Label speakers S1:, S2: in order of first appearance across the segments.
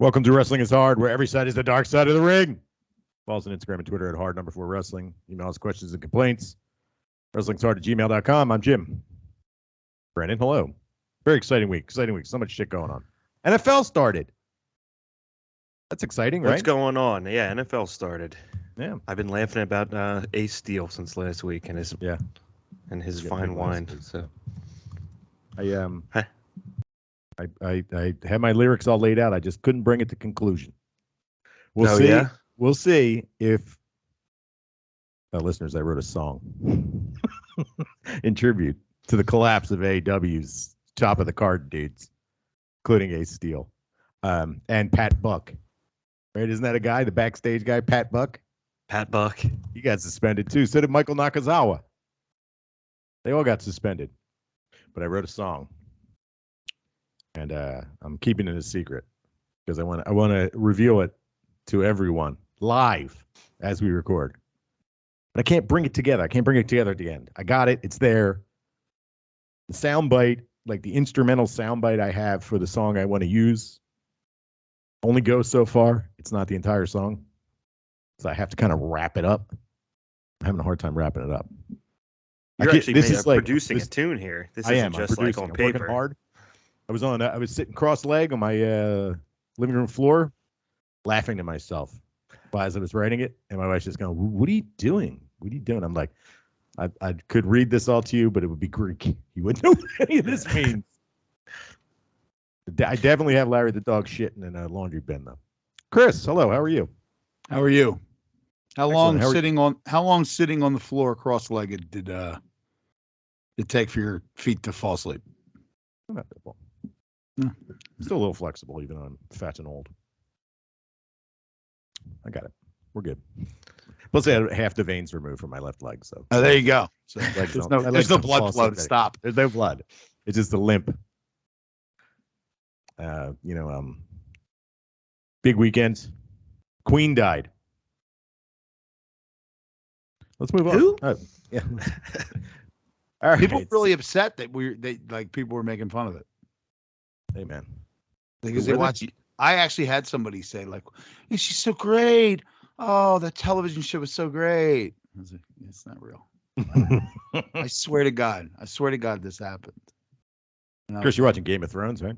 S1: Welcome to Wrestling is Hard, where every side is the dark side of the ring. Follow us on Instagram and Twitter at hard4wrestling. Email us questions and complaints. Wrestling'sHard@gmail.com. I'm Jim. Brandon, hello. Very exciting week. So much shit going on. NFL started. That's exciting, right?
S2: What's going on? Yeah, NFL started.
S1: Yeah.
S2: I've been laughing about Ace Steel since last week and his fine wine. So
S1: I had my lyrics all laid out. I just couldn't bring it to conclusion. We'll see.
S2: Yeah?
S1: We'll see if listeners, I wrote a song in tribute to the collapse of AEW's top of the card dudes, including Ace Steel and Pat Buck. Right? Isn't that a guy, the backstage guy, Pat Buck?
S2: Pat Buck.
S1: He got suspended too. So did Michael Nakazawa. They all got suspended. But I wrote a song. And I'm keeping it a secret because I want to reveal it to everyone live as we record. But I can't bring it together. I can't bring it together at the end. I got it. It's there. The soundbite, like the instrumental soundbite I have for the song I want to use, only goes so far. It's not the entire song. So I have to kind of wrap it up. I'm having a hard time wrapping it up.
S2: You're actually producing a tune here. This isn't just like on paper.
S1: I'm working hard. I was sitting cross-legged on my living room floor, laughing to myself as I was writing it, and my wife's just going, "What are you doing? What are you doing?" I'm like, I could read this all to you, but it would be Greek. You wouldn't know what any of this means. I definitely have Larry the dog shitting in a laundry bin, though. Chris, hello. How are you?
S3: How are you? How long
S1: sitting
S3: on the floor cross-legged did it take for your feet to fall asleep?
S1: Not that long. No. Still a little flexible, even though I'm fat and old. I got it. We're good. Plus, I had half the veins removed from my left leg. So
S3: there you go. So there's no blood flow to stop.
S1: There's no blood. It's just a limp. Big weekend. Queen died. Let's move on.
S3: Who?
S1: Yeah. All right.
S3: People were really upset that people were making fun of it.
S1: Hey, man.
S3: Because they watched. I actually had somebody say, like, "Yeah, she's so great. Oh, that television show was so great." I was like, "It's not real." I swear to God. This happened.
S1: Chris, you're watching Game of Thrones, right?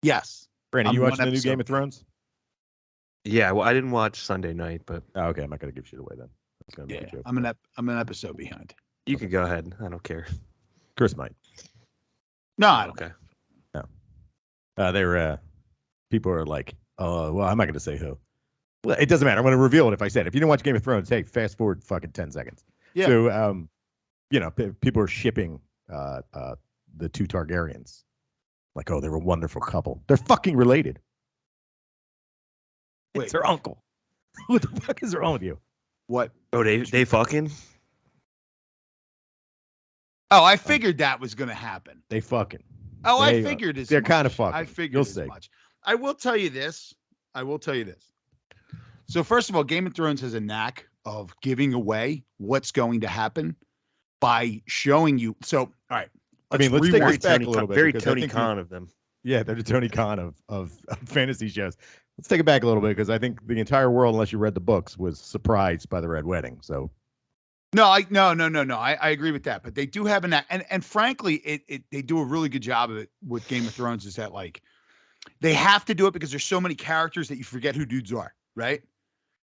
S3: Yes.
S1: Brandon, you watching the new Game of Thrones?
S2: Yeah, well, I didn't watch Sunday night, but
S1: okay, I'm not gonna give shit away then. That's gonna be a joke.
S3: I'm an episode behind.
S2: You can go ahead. I don't care.
S1: Chris might.
S3: No, I don't.
S2: Okay.
S1: No. People are like, oh, well, I'm not going to say who. Well, it doesn't matter. I'm going to reveal it if I said it. If you didn't watch Game of Thrones, hey, fast forward fucking 10 seconds.
S3: Yeah.
S1: So, people are shipping the two Targaryens. Like, oh, they're a wonderful couple. They're fucking related.
S3: Wait.
S1: It's their uncle. What the fuck is wrong with you?
S3: What?
S2: Oh, they fucking?
S3: Oh, I figured that was going to happen.
S1: They fucking.
S3: Oh, I figured as much.
S1: They're kind of fucking.
S3: I figured as much. I will tell you this. So first of all, Game of Thrones has a knack of giving away what's going to happen by showing you. So, all right.
S1: Let's take this back a little bit.
S2: Very Tony Khan of them.
S1: Yeah, they're the Tony Khan of fantasy shows. Let's take it back a little bit because I think the entire world, unless you read the books, was surprised by the Red Wedding. So.
S3: No. I agree with that, but they do have an and frankly, they do a really good job of it with Game of Thrones. Is that like they have to do it because there's so many characters that you forget who dudes are, right?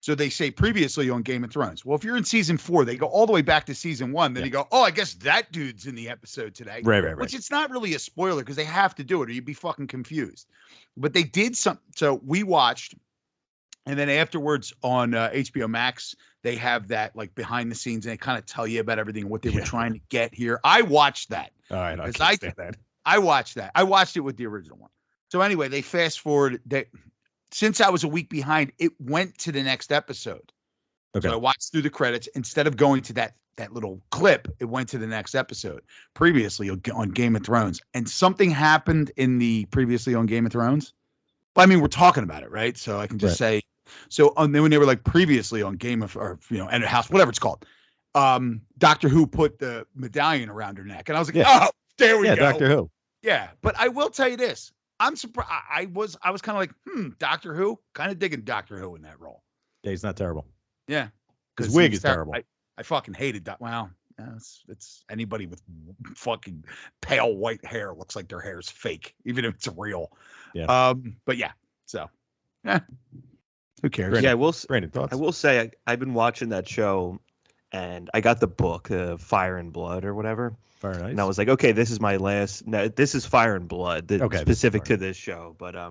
S3: So they say previously on Game of Thrones. Well, if you're in season 4, they go all the way back to season 1. Then you go, oh, I guess that dude's in the episode today.
S1: Right.
S3: Which it's not really a spoiler because they have to do it or you'd be fucking confused. But they did some. So we watched. And then afterwards on HBO Max, they have that like behind the scenes and they kind of tell you about everything and what they were trying to get here. I watched that.
S1: All right. I
S3: watched that. I watched it with the original one. So anyway, they fast forward. Since I was a week behind, it went to the next episode. Okay. So I watched through the credits. Instead of going to that little clip, it went to the next episode. Previously on Game of Thrones. And something happened in the previously on Game of Thrones. Well, I mean, we're talking about it, right? So I can just say. So then when they were like previously on Game of, or, End of House, whatever it's called, Doctor Who put the medallion around her neck. And I was like, oh, there we go.
S1: Doctor Who.
S3: Yeah. But I will tell you this. I'm surprised. I was kind of like, Doctor Who, kind of digging Doctor Who in that role.
S1: Yeah, he's not terrible.
S3: Yeah,
S1: his wig is terrible.
S3: I fucking hated that. Well, it's anybody with fucking pale white hair looks like their hair is fake, even if it's real.
S1: Yeah.
S3: But yeah, so yeah, who cares?
S1: Brandon,
S2: Yeah,
S1: Brandon, thoughts?
S2: I will say I've been watching that show, and I got the book, Fire and Blood or whatever.
S1: Very nice.
S2: And I was like, okay, this is my last. No, this is Fire and Blood, specific to this show. But I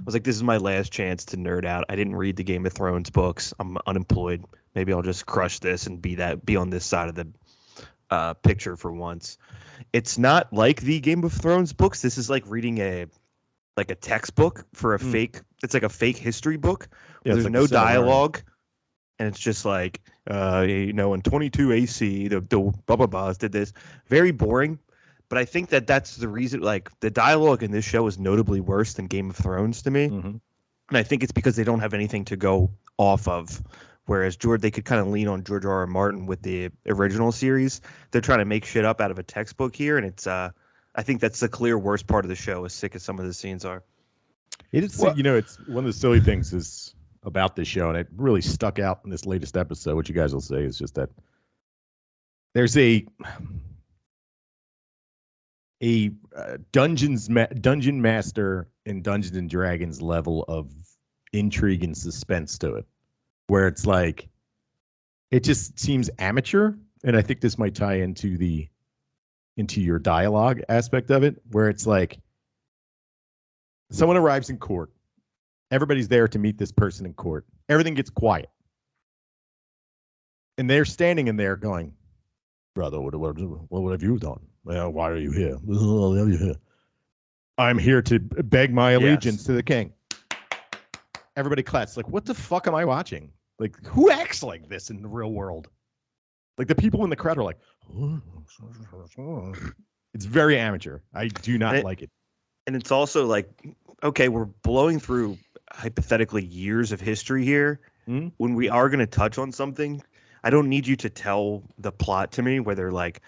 S2: was like, this is my last chance to nerd out. I didn't read the Game of Thrones books. I'm unemployed. Maybe I'll just crush this and be on this side of the picture for once. It's not like the Game of Thrones books. This is like reading a textbook for a fake. It's like a fake history book. Yeah, there's like no dialogue, and it's just like, in 22 AC, the blah blah blahs did this. Very boring. But I think that's the reason. Like, the dialogue in this show is notably worse than Game of Thrones to me, and I think it's because they don't have anything to go off of. Whereas they could kind of lean on George R.R. Martin with the original series. They're trying to make shit up out of a textbook here, and it's I think that's the clear worst part of the show, as sick as some of the scenes are.
S1: It is, it's one of the silly things is about this show, and it really stuck out in this latest episode, which you guys will say is just that there's a dungeon master in Dungeons and Dragons level of intrigue and suspense to it, where it's like, it just seems amateur. And I think this might tie into your dialogue aspect of it, where it's like someone arrives in court. Everybody's there to meet this person in court. Everything gets quiet. And they're standing in there going, brother, what have you done? Well, why are you here? I'm here to beg my allegiance to the king. Everybody claps. Like, what the fuck am I watching? Like, who acts like this in the real world? Like, the people in the crowd are like, it's very amateur. I do not like it.
S2: And it's also like, okay, we're blowing through hypothetically years of history here. When we are going to touch on something, I don't need you to tell the plot to me where they're like,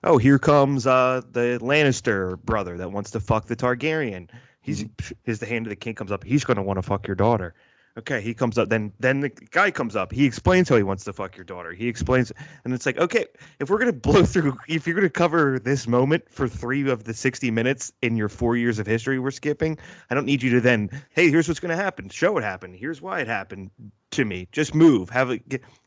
S2: oh, here comes the Lannister brother that wants to fuck the Targaryen. The hand of the king comes up. He's going to want to fuck your daughter. Okay, he comes up. Then the guy comes up. He explains how he wants to fuck your daughter. He explains, and it's like, okay, if we're gonna blow through, if you're gonna cover this moment for 3 of the 60 minutes in your 4 years of history we're skipping, I don't need you to then, hey, here's what's gonna happen. Show what happened. Here's why it happened to me. Just move.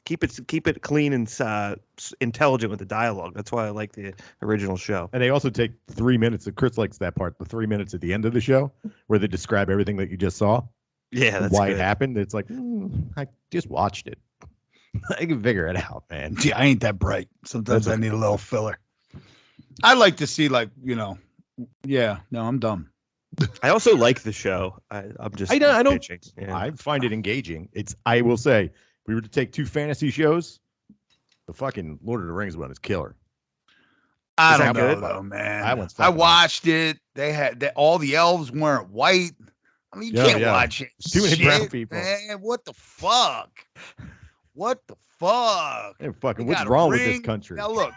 S2: Keep it clean and intelligent with the dialogue. That's why I like the original show.
S1: And they also take 3 minutes. And Chris likes that part. The 3 minutes at the end of the show where they describe everything that you just saw.
S2: Yeah, that's
S1: why
S2: good.
S1: It happened. It's like, I just watched it. I can figure it out, man.
S3: Yeah, I ain't that bright. Sometimes I need a little filler. I like to see, I'm dumb.
S2: I also like the show. I'm just.
S1: I don't.
S2: Pitching. Yeah.
S1: I find it engaging. I will say, if we were to take 2 fantasy shows, the fucking Lord of the Rings one is killer.
S3: I don't know, though, man. I watched it. They had all the elves weren't white. I mean, you can't watch it.
S1: Too many brown people.
S3: Man, what the fuck? What the fuck?
S1: Hey, fucking, what's wrong with this country?
S3: Now, look.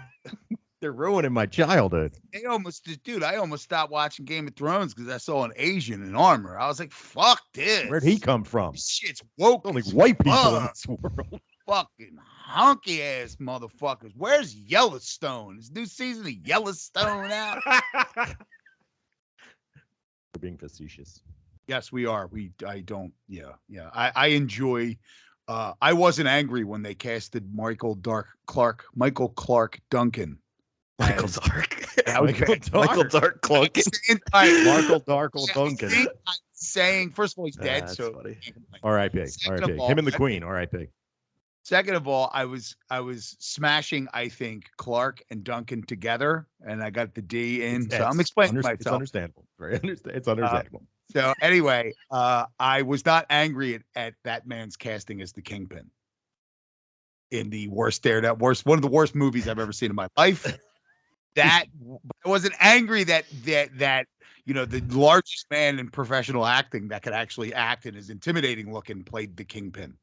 S1: They're ruining my childhood.
S3: I almost stopped watching Game of Thrones because I saw an Asian in armor. I was like, fuck this.
S1: Where'd he come from?
S3: This shit's woke.
S1: Only white people in this world.
S3: Fucking honky ass motherfuckers. Where's Yellowstone? Is new season of Yellowstone out?
S1: We're being facetious.
S3: Yes, we are. I enjoy. I wasn't angry when they casted Michael Clark Duncan.
S2: Michael Dark.
S1: Michael Dark Duncan.
S3: Saying, first of all, he's dead.
S2: That's
S3: so
S2: funny.
S1: R.I.P. R.I.P. Him and the Queen. R.I.P.
S3: Second of all, I was smashing, I think, Clark and Duncan together, and I got the D in. So I'm explaining myself. It's
S1: understandable. It's understandable.
S3: So anyway, I was not angry at that man's casting as the Kingpin in the one of the worst movies I've ever seen in my life. I wasn't angry that the largest man in professional acting that could actually act and is intimidating looking played the Kingpin.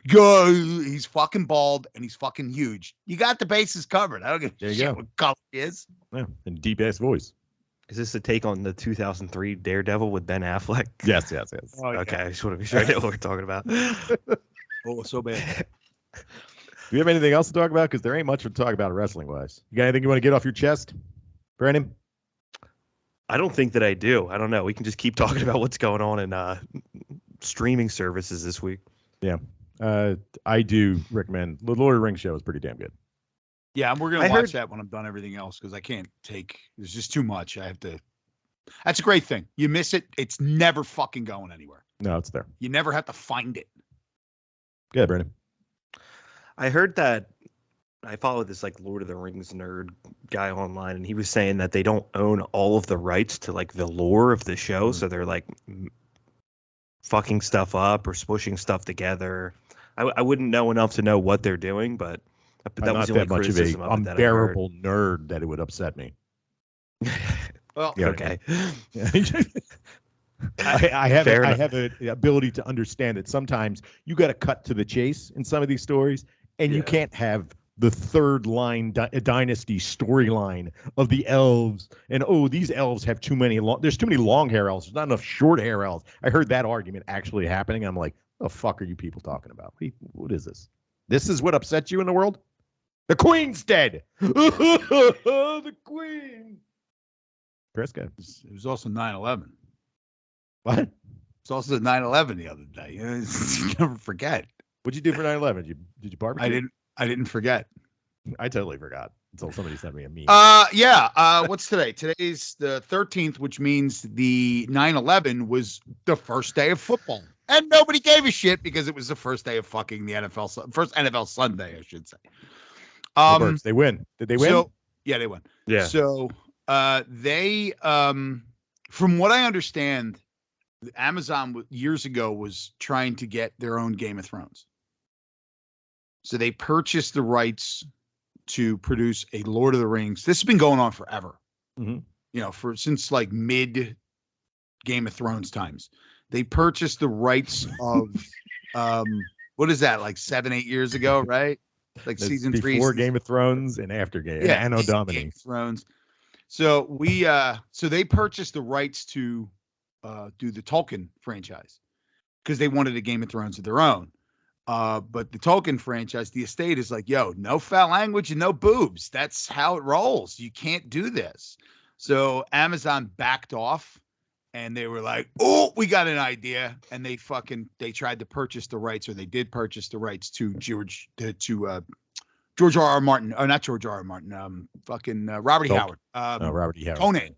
S3: He's fucking bald and he's fucking huge. You got the bases covered. I don't give a shit what color he is.
S1: Yeah, and deep ass voice.
S2: Is this a take on the 2003 Daredevil with Ben Affleck?
S1: Yes.
S3: Oh, yeah.
S2: Okay, I just want to be sure I know what we're talking about.
S3: Oh, so bad.
S1: Do you have anything else to talk about? Because there ain't much to talk about wrestling-wise. You got anything you want to get off your chest, Brandon?
S2: I don't think that I do. I don't know. We can just keep talking about what's going on in streaming services this week.
S1: Yeah. I do recommend the Lord of the Rings show is pretty damn good.
S3: Yeah, we're going to watch that when I'm done everything else because I can't take – there's just too much. I have to – that's a great thing. You miss it, it's never fucking going anywhere.
S1: No, it's there.
S3: You never have to find it.
S1: Yeah, Brandon.
S2: I heard that I follow this like Lord of the Rings nerd guy online, and he was saying that they don't own all of the rights to like the lore of the show, so they're like fucking stuff up or smushing stuff together. I wouldn't know enough to know what they're doing, but that was the only criticism of it that I heard.
S1: Unbearable nerd that it would upset me.
S3: Well,
S1: yeah,
S2: okay.
S1: I have an ability to understand that sometimes you got to cut to the chase in some of these stories, and you can't have the third line dynasty storyline of the elves. And these elves have too many there's too many long hair elves. There's not enough short hair elves. I heard that argument actually happening. I'm like, the fuck are you people talking about? What is this? This is what upsets you in the world? The Queen's dead. The Queen. Prescott.
S3: It was also 9/11.
S1: What?
S3: It's also 9/11 the other day. You never forget.
S1: What'd you do for 9/11? Did you barbecue?
S3: I didn't forget.
S1: I totally forgot until somebody sent me a meme.
S3: What's today? Today's the 13th, which means the 9/11 was the first day of football. And nobody gave a shit because it was the first day of fucking the NFL, first NFL Sunday, I should say.
S1: They win. Did they win?
S3: So, yeah, they won.
S2: Yeah.
S3: So they, from what I understand, Amazon years ago was trying to get their own Game of Thrones. So they purchased the rights to produce a Lord of the Rings. This has been going on forever.
S1: Mm-hmm.
S3: You know, since like mid Game of Thrones times. They purchased the rights of what is that, like 7-8 years ago, right? Like
S1: That's
S3: season
S1: before
S3: 3,
S1: before Game of Thrones and after Game.
S3: Yeah,
S1: Anno Domini.
S3: Game of Thrones. So they purchased the rights to do the Tolkien franchise because they wanted a Game of Thrones of their own. But the Tolkien franchise, the estate is like, yo, no foul language and no boobs. That's how it rolls. You can't do this. So Amazon backed off and they were like, oh, we got an idea. And they tried to purchase the rights, or they did purchase the rights to George R.R. Martin, or not George R.R. Martin, Robert E. Howard.
S1: Robert E. Howard.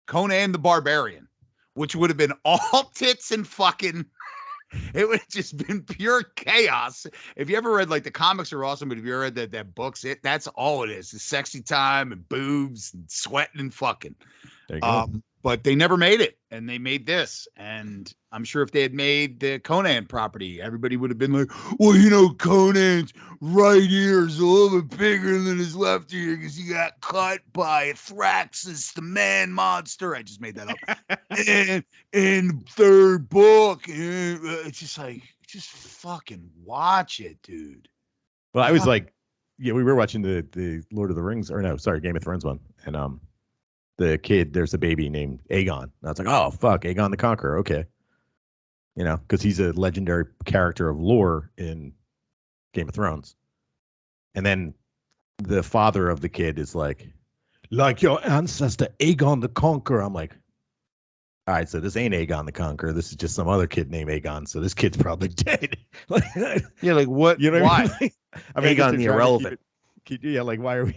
S3: Conan the Barbarian, which would have been all tits and fucking. It would have just been pure chaos. If you ever read, like, the comics are awesome, but if you ever read that books, that's all it is. It's sexy time and boobs and sweating and fucking.
S1: There you go.
S3: But they never made it, and they made this. And I'm sure if they had made the Conan property, everybody would have been like, well, you know, Conan's right ear is a little bit bigger than his left ear because he got cut by Thraxus, the man monster. I just made that up. And in third book, it's just like, just fucking watch it, dude.
S1: Well, I was like, we were watching the Lord of the Rings, or no, sorry, Game of Thrones one. And the kid, there's a baby named Aegon. And I was like, oh, fuck, Aegon the Conqueror. Okay. You know, because he's a legendary character of lore in Game of Thrones. And then the father of the kid is like your ancestor, Aegon the Conqueror. I'm like, all right, so this ain't Aegon the Conqueror. This is just some other kid named Aegon. So this kid's probably dead.
S3: Yeah, like what?
S1: You know
S3: why?
S1: What I mean? I mean,
S2: Aegon the irrelevant.
S1: Like, why are we?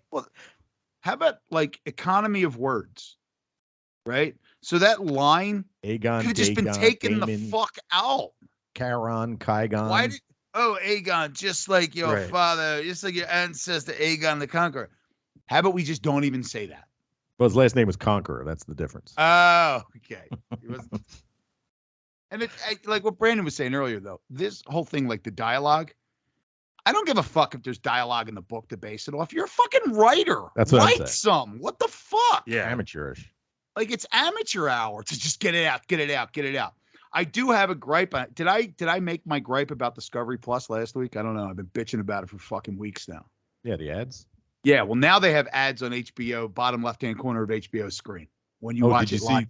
S3: Well, how about like economy of words, right? So that line
S1: Aegon
S3: could have just been taken the fuck out.
S1: Charon, Kygon.
S3: Why did Aegon, just like your father, just like your ancestor, Aegon the Conqueror. How about we just don't even say that?
S1: Well, his last name was Conqueror. That's the difference.
S3: Oh, okay. And like what Brandon was saying earlier, though, this whole thing, like the dialogue, I don't give a fuck if there's dialogue in the book to base it off. You're a fucking writer.
S1: That's what I'm saying.
S3: Write some. What the fuck?
S1: Yeah, amateurish.
S3: Like, it's amateur hour to just get it out. I do have a gripe. Did I make my gripe about Discovery Plus last week? I don't know. I've been bitching about it for fucking weeks now.
S1: Yeah, the ads.
S3: Yeah, well, now they have ads on HBO, bottom left-hand corner of HBO's screen when you watch
S1: did
S3: it
S1: you
S3: live.
S1: see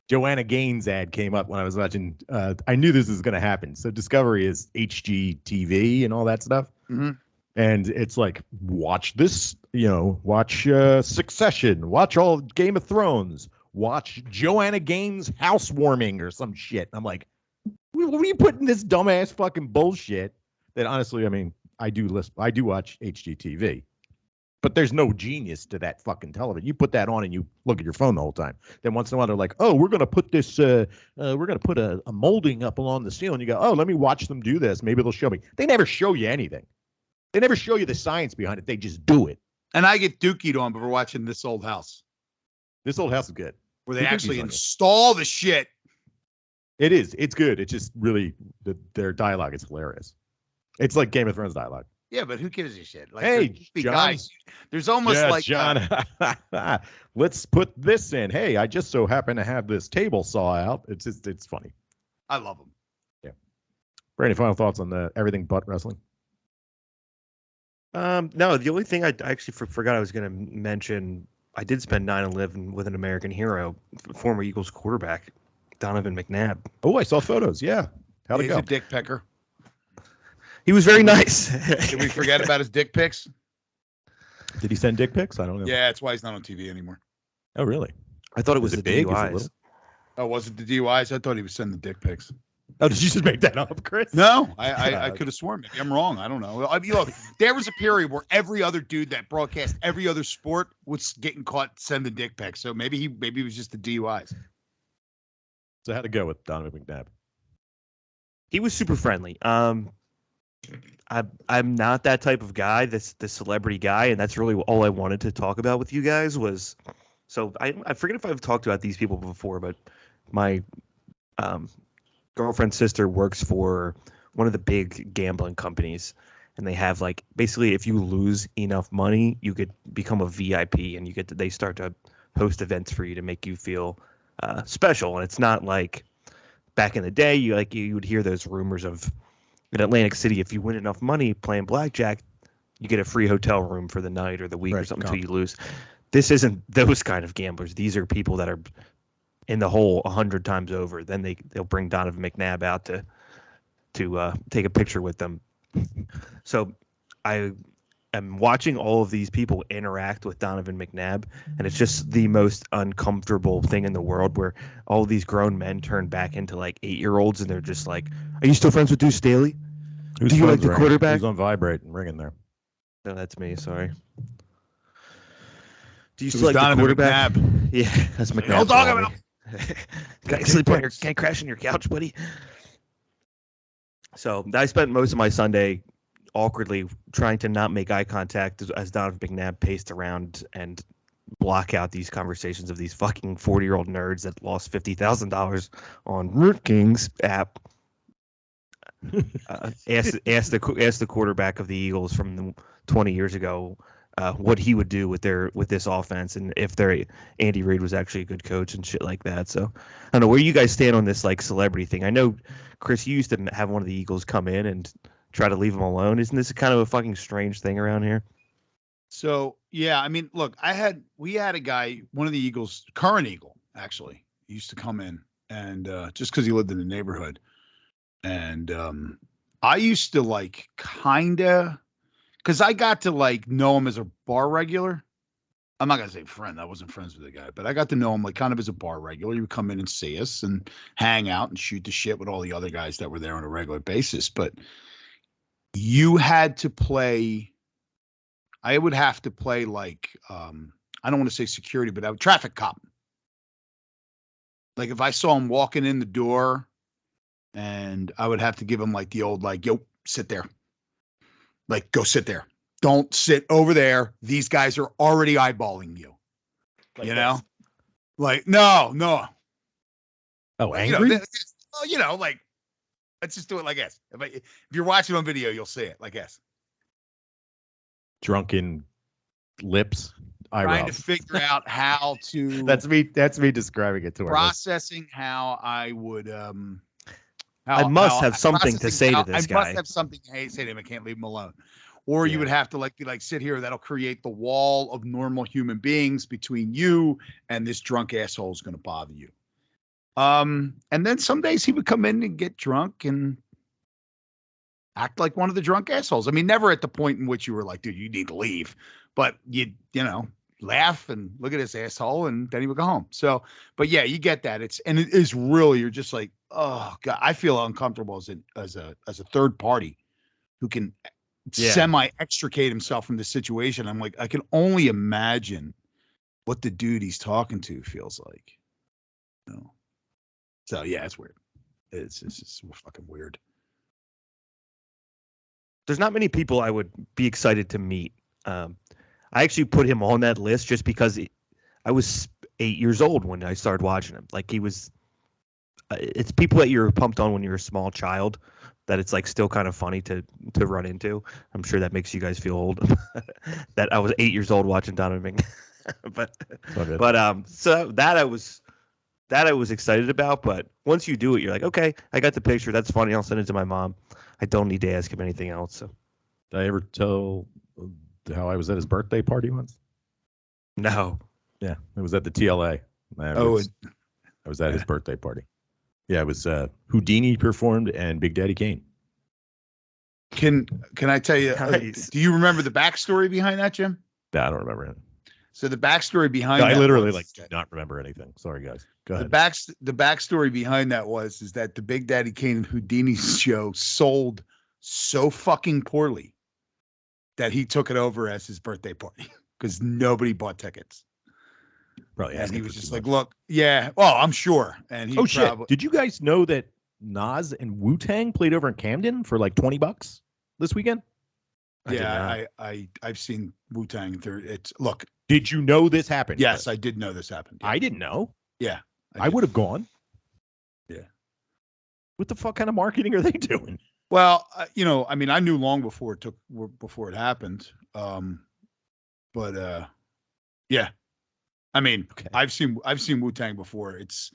S1: Joanna Gaines' ad came up when I was watching. I knew this was going to happen. So Discovery is HGTV and all that stuff.
S3: Mm-hmm.
S1: And it's like, watch this, watch Succession, watch all Game of Thrones, watch Joanna Gaines' housewarming or some shit. I'm like, what are you putting this dumbass fucking bullshit that honestly, I mean, I do watch HGTV, but there's no genius to that fucking television. You put that on and you look at your phone the whole time. Then once in a while they're like, oh, we're going to put this, we're going to put a molding up along the ceiling. You go, oh, let me watch them do this. Maybe they'll show me. They never show you anything. They never show you the science behind it. They just do it.
S3: And I get dookied on, but we're watching This Old House.
S1: This Old House is good.
S3: Where they actually install the shit.
S1: It is. It's good. It's just really, their dialogue is hilarious. It's like Game of Thrones dialogue.
S3: Yeah, but who gives a shit? Like,
S1: hey, John,
S3: guys, there's almost like
S1: John. Let's put this in. Hey, I just so happen to have this table saw out. It's funny.
S3: I love them.
S1: Yeah. Any final thoughts on everything but wrestling?
S2: No, the only thing I actually forgot I was going to mention. I did spend 9/11 with an American hero, former Eagles quarterback, Donovan McNabb.
S1: Oh, I saw photos. Yeah. How'd it go?
S3: He's a dick pecker.
S2: He was very nice.
S3: Did we forget about his dick pics?
S1: Did he send dick pics? I don't know.
S3: Yeah, that's why he's not on TV anymore.
S1: Oh, really?
S2: I thought it was the
S1: big?
S2: DUIs.
S3: Oh, was it the DUIs? I thought he was sending dick pics.
S1: Oh, did you just make that up, Chris?
S3: No, I could have sworn. Maybe I'm wrong. I don't know. I mean, look, there was a period where every other dude that broadcast every other sport was getting caught sending dick pics. So maybe it was just the DUIs.
S1: So how'd it go with Donovan McNabb?
S2: He was super friendly. I'm not that type of guy, the celebrity guy, and that's really all I wanted to talk about with you guys was. So I forget if I've talked about these people before, but my girlfriend's sister works for one of the big gambling companies, and they have like basically if you lose enough money, you could become a VIP, and they start to host events for you to make you feel special. And it's not like back in the day, you would hear those rumors of in Atlantic City, if you win enough money playing blackjack, you get a free hotel room for the night or the week or something until you lose. This isn't those kind of gamblers. These are people that are in the hole 100 times over. Then they'll bring Donovan McNabb out to take a picture with them. So I am watching all of these people interact with Donovan McNabb, and it's just the most uncomfortable thing in the world where all these grown men turn back into like 8-year-olds, and they're just like, are you still friends with Deuce Staley? Do you like the quarterback?
S1: Who's on vibrate and ringing there?
S2: No, that's me. Sorry. Do you
S3: It
S2: still like the quarterback?
S3: McNabb.
S2: Yeah, that's McNabb.
S3: Don't talk about
S2: Can't crash on your couch, buddy. So I spent most of my Sunday awkwardly trying to not make eye contact as Donovan McNabb paced around and block out these conversations of these fucking 40-year-old nerds that lost $50,000 on Root Kings app. Asked the quarterback of the Eagles from 20 years ago what he would do with this offense, and if Andy Reid was actually a good coach and shit like that. So I don't know where you guys stand on this like celebrity thing. I know, Chris, you used to have one of the Eagles come in and try to leave him alone. Isn't this kind of a fucking strange thing around here?
S3: So yeah, I mean, look, we had a guy, one of the Eagles, current Eagle actually, he used to come in and just because he lived in the neighborhood, and I used to like kinda. Because I got to like know him as a bar regular. I'm not gonna say friend. I wasn't friends with the guy, but I got to know him like kind of as a bar regular. He would come in and see us and hang out and shoot the shit with all the other guys that were there on a regular basis. But you had to play. I would have to play like I don't want to say security, but I would traffic cop. Like if I saw him walking in the door, and I would have to give him like the old like, yo, sit there. Like, go sit there. Don't sit over there. These guys are already eyeballing you. Like you know? This. Like, no.
S1: Oh, angry?
S3: Like, let's just do it like this. If you're watching on video, you'll see it like this.
S1: Drunken lips.
S3: Trying to figure out how to.
S1: That's me describing it to her.
S3: Processing how I would.
S2: I must have something to say to this guy.
S3: I must have something to say to him. I can't leave him alone. or you would have to be like sit here. That'll create the wall of normal human beings between you and this drunk asshole is going to bother you. And then some days he would come in and get drunk and act like one of the drunk assholes. I mean, never at the point in which you were like, dude, you need to leave, but you laugh and look at this asshole, and then he would go home. So, but yeah, you get that. It is really, you're just like, oh God, I feel uncomfortable as a third party who can semi extricate himself from the situation. I'm like, I can only imagine what the dude he's talking to feels like. So yeah, it's weird. It's just fucking weird.
S2: There's not many people I would be excited to meet. I actually put him on that list just because I was 8 years old when I started watching him. Like, he was, it's people that you're pumped on when you're a small child that it's like still kind of funny to run into. I'm sure that makes you guys feel old that I was 8 years old watching Donovan. but so that I was excited about. But once you do it, you're like, okay, I got the picture. That's funny. I'll send it to my mom. I don't need to ask him anything else. So,
S1: did I ever tell how I was at his birthday party once?
S2: No.
S1: Yeah, it was at the TLA. I was at his birthday party. Yeah, it was Houdini performed and Big Daddy Kane.
S3: Can I tell you?
S2: Nice.
S3: Do you remember the backstory behind that, Jim?
S1: No, I don't remember it.
S3: So the backstory behind
S1: I literally do not remember anything. Sorry, guys. Go ahead.
S3: The backstory behind that is that the Big Daddy Kane and Houdini show sold so fucking poorly that he took it over as his birthday party because nobody bought tickets.
S1: Probably,
S3: and he was just like, "Look, yeah, well, I'm sure." And he
S1: shit! Did you guys know that Nas and Wu-Tang played over in Camden for like $20 this weekend?
S3: Yeah, I've seen Wu-Tang. Look.
S1: Did you know this happened?
S3: Yes, I did know this happened. Yeah.
S1: I didn't know.
S3: Yeah,
S1: I would have gone.
S3: Yeah.
S1: What the fuck kind of marketing are they doing?
S3: Well, I mean, I knew long before it happened. But yeah, I mean, okay. I've seen Wu-Tang before. It's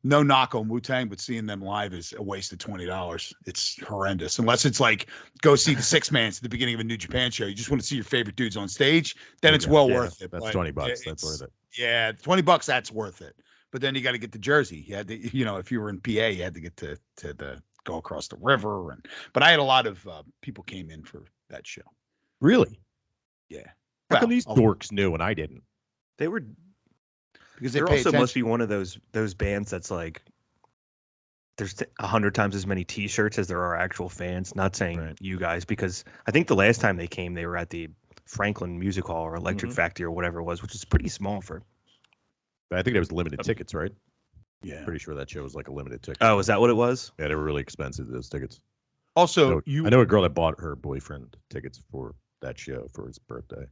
S3: no knock on Wu-Tang, but seeing them live is a waste of $20. It's horrendous. Unless it's like go see the Six Mans at the beginning of a New Japan show. You just want to see your favorite dudes on stage. Then it's worth it.
S1: That's $20. That's worth it.
S3: Yeah, $20. That's worth it. But then you got to get the jersey. You had to, if you were in PA, you had to get to the go across the river. But I had a lot of people came in for that show.
S1: Really?
S3: Yeah.
S1: How come these dorks knew and I didn't?
S2: They were.
S3: Because
S2: there also must be one of those bands that's like there's 100 times as many T-shirts as there are actual fans. Not saying you guys, because I think the last time they came, they were at the Franklin Music Hall or Electric Factory or whatever it was, which is pretty small for.
S1: But I think it was limited tickets, right?
S3: Yeah,
S1: pretty sure that show was like a limited ticket.
S2: Oh, is that what it was?
S1: Yeah, they were really expensive, those tickets.
S3: Also,
S1: I know a girl that bought her boyfriend tickets for that show for his birthday.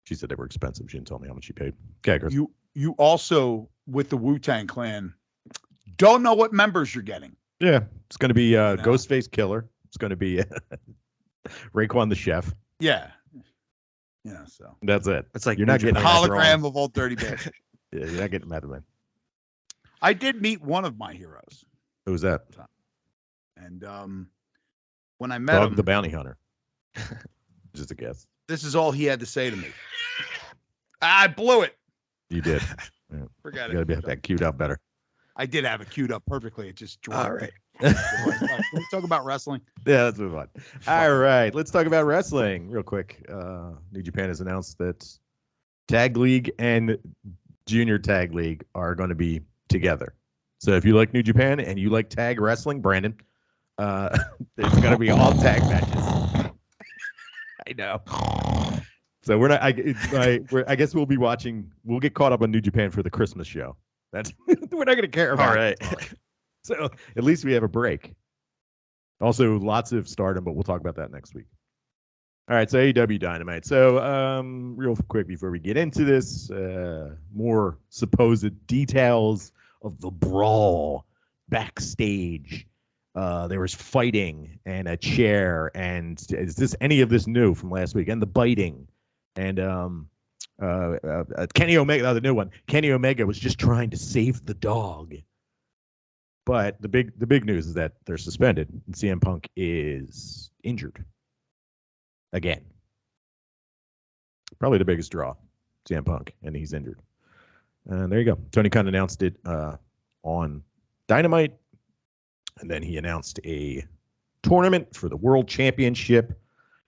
S1: She said they were expensive. She didn't tell me how much she paid. Okay, Chris.
S3: You also, with the Wu-Tang Clan, don't know what members you're getting.
S1: Yeah, it's going to be Ghostface Killer. It's going to be Raekwon the Chef.
S3: Yeah. Yeah, so.
S1: That's it.
S2: It's like
S3: you're not getting a hologram of Old Dirty Bastard.
S1: Yeah, you're not getting Method Man.
S3: I did meet one of my heroes.
S1: Who was that?
S3: And when I met him,
S1: the bounty hunter. Just a guess.
S3: This is all he had to say to me. I blew it.
S1: You did. Yeah.
S3: Forget
S1: you
S3: it.
S1: Gotta have that queued up better.
S3: I did have it queued up perfectly. It just dropped.
S2: All right.
S3: Can we talk about wrestling?
S1: Yeah, let's move on. All right, let's talk about wrestling real quick. New Japan has announced that Tag League and Junior Tag League are going to be together. So if you like New Japan and you like tag wrestling, Brandon, it's going to be all tag matches. I know. So we're not. I guess we'll be watching. We'll get caught up on New Japan for the Christmas show. That's we're not going to care about.
S2: All right.
S1: So at least we have a break. Also, lots of Stardom, but we'll talk about that next week. All right. So AEW Dynamite. So real quick before we get into this, more supposed details of the brawl backstage. There was fighting and a chair, and is this any of this new from last week? And the biting. And Kenny Omega, the new one. Kenny Omega was just trying to save the dog. But the big news is that they're suspended, and CM Punk is injured again. Probably the biggest draw, CM Punk, and he's injured. And there you go. Tony Khan announced it on Dynamite, and then he announced a tournament for the World Championship.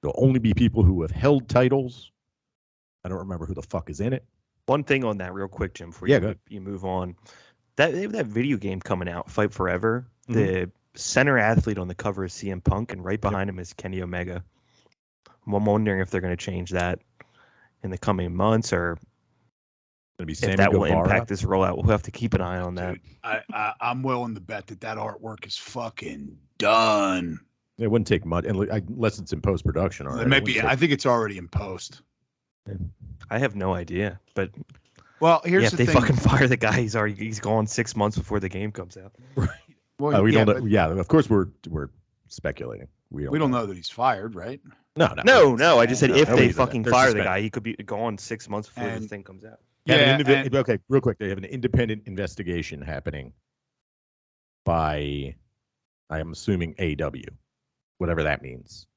S1: There'll only be people who have held titles. I don't remember who the fuck is in it.
S2: One thing on that real quick, Jim, before you move on. They have that video game coming out, Fight Forever. Mm-hmm. The center athlete on the cover is CM Punk, and right behind him is Kenny Omega. I'm wondering if they're going to change that in the coming months, or if that will impact this rollout. We'll have to keep an eye on that.
S3: Dude, I'm willing to bet that artwork is fucking done.
S1: It wouldn't take much, unless it's in post-production already.
S3: Maybe I think it's already in post.
S2: I have no idea, but
S3: here's the thing.
S2: If they fucking fire the guy, he's gone 6 months before the game comes out.
S1: Right. Well, we don't know. Yeah, of course we're speculating. We don't know
S3: that he's fired, right?
S2: No. I just said if they fucking fire the guy, he could be gone 6 months before this thing comes out.
S1: Okay, real quick. They have an independent investigation happening by, I'm assuming, AEW, whatever that means.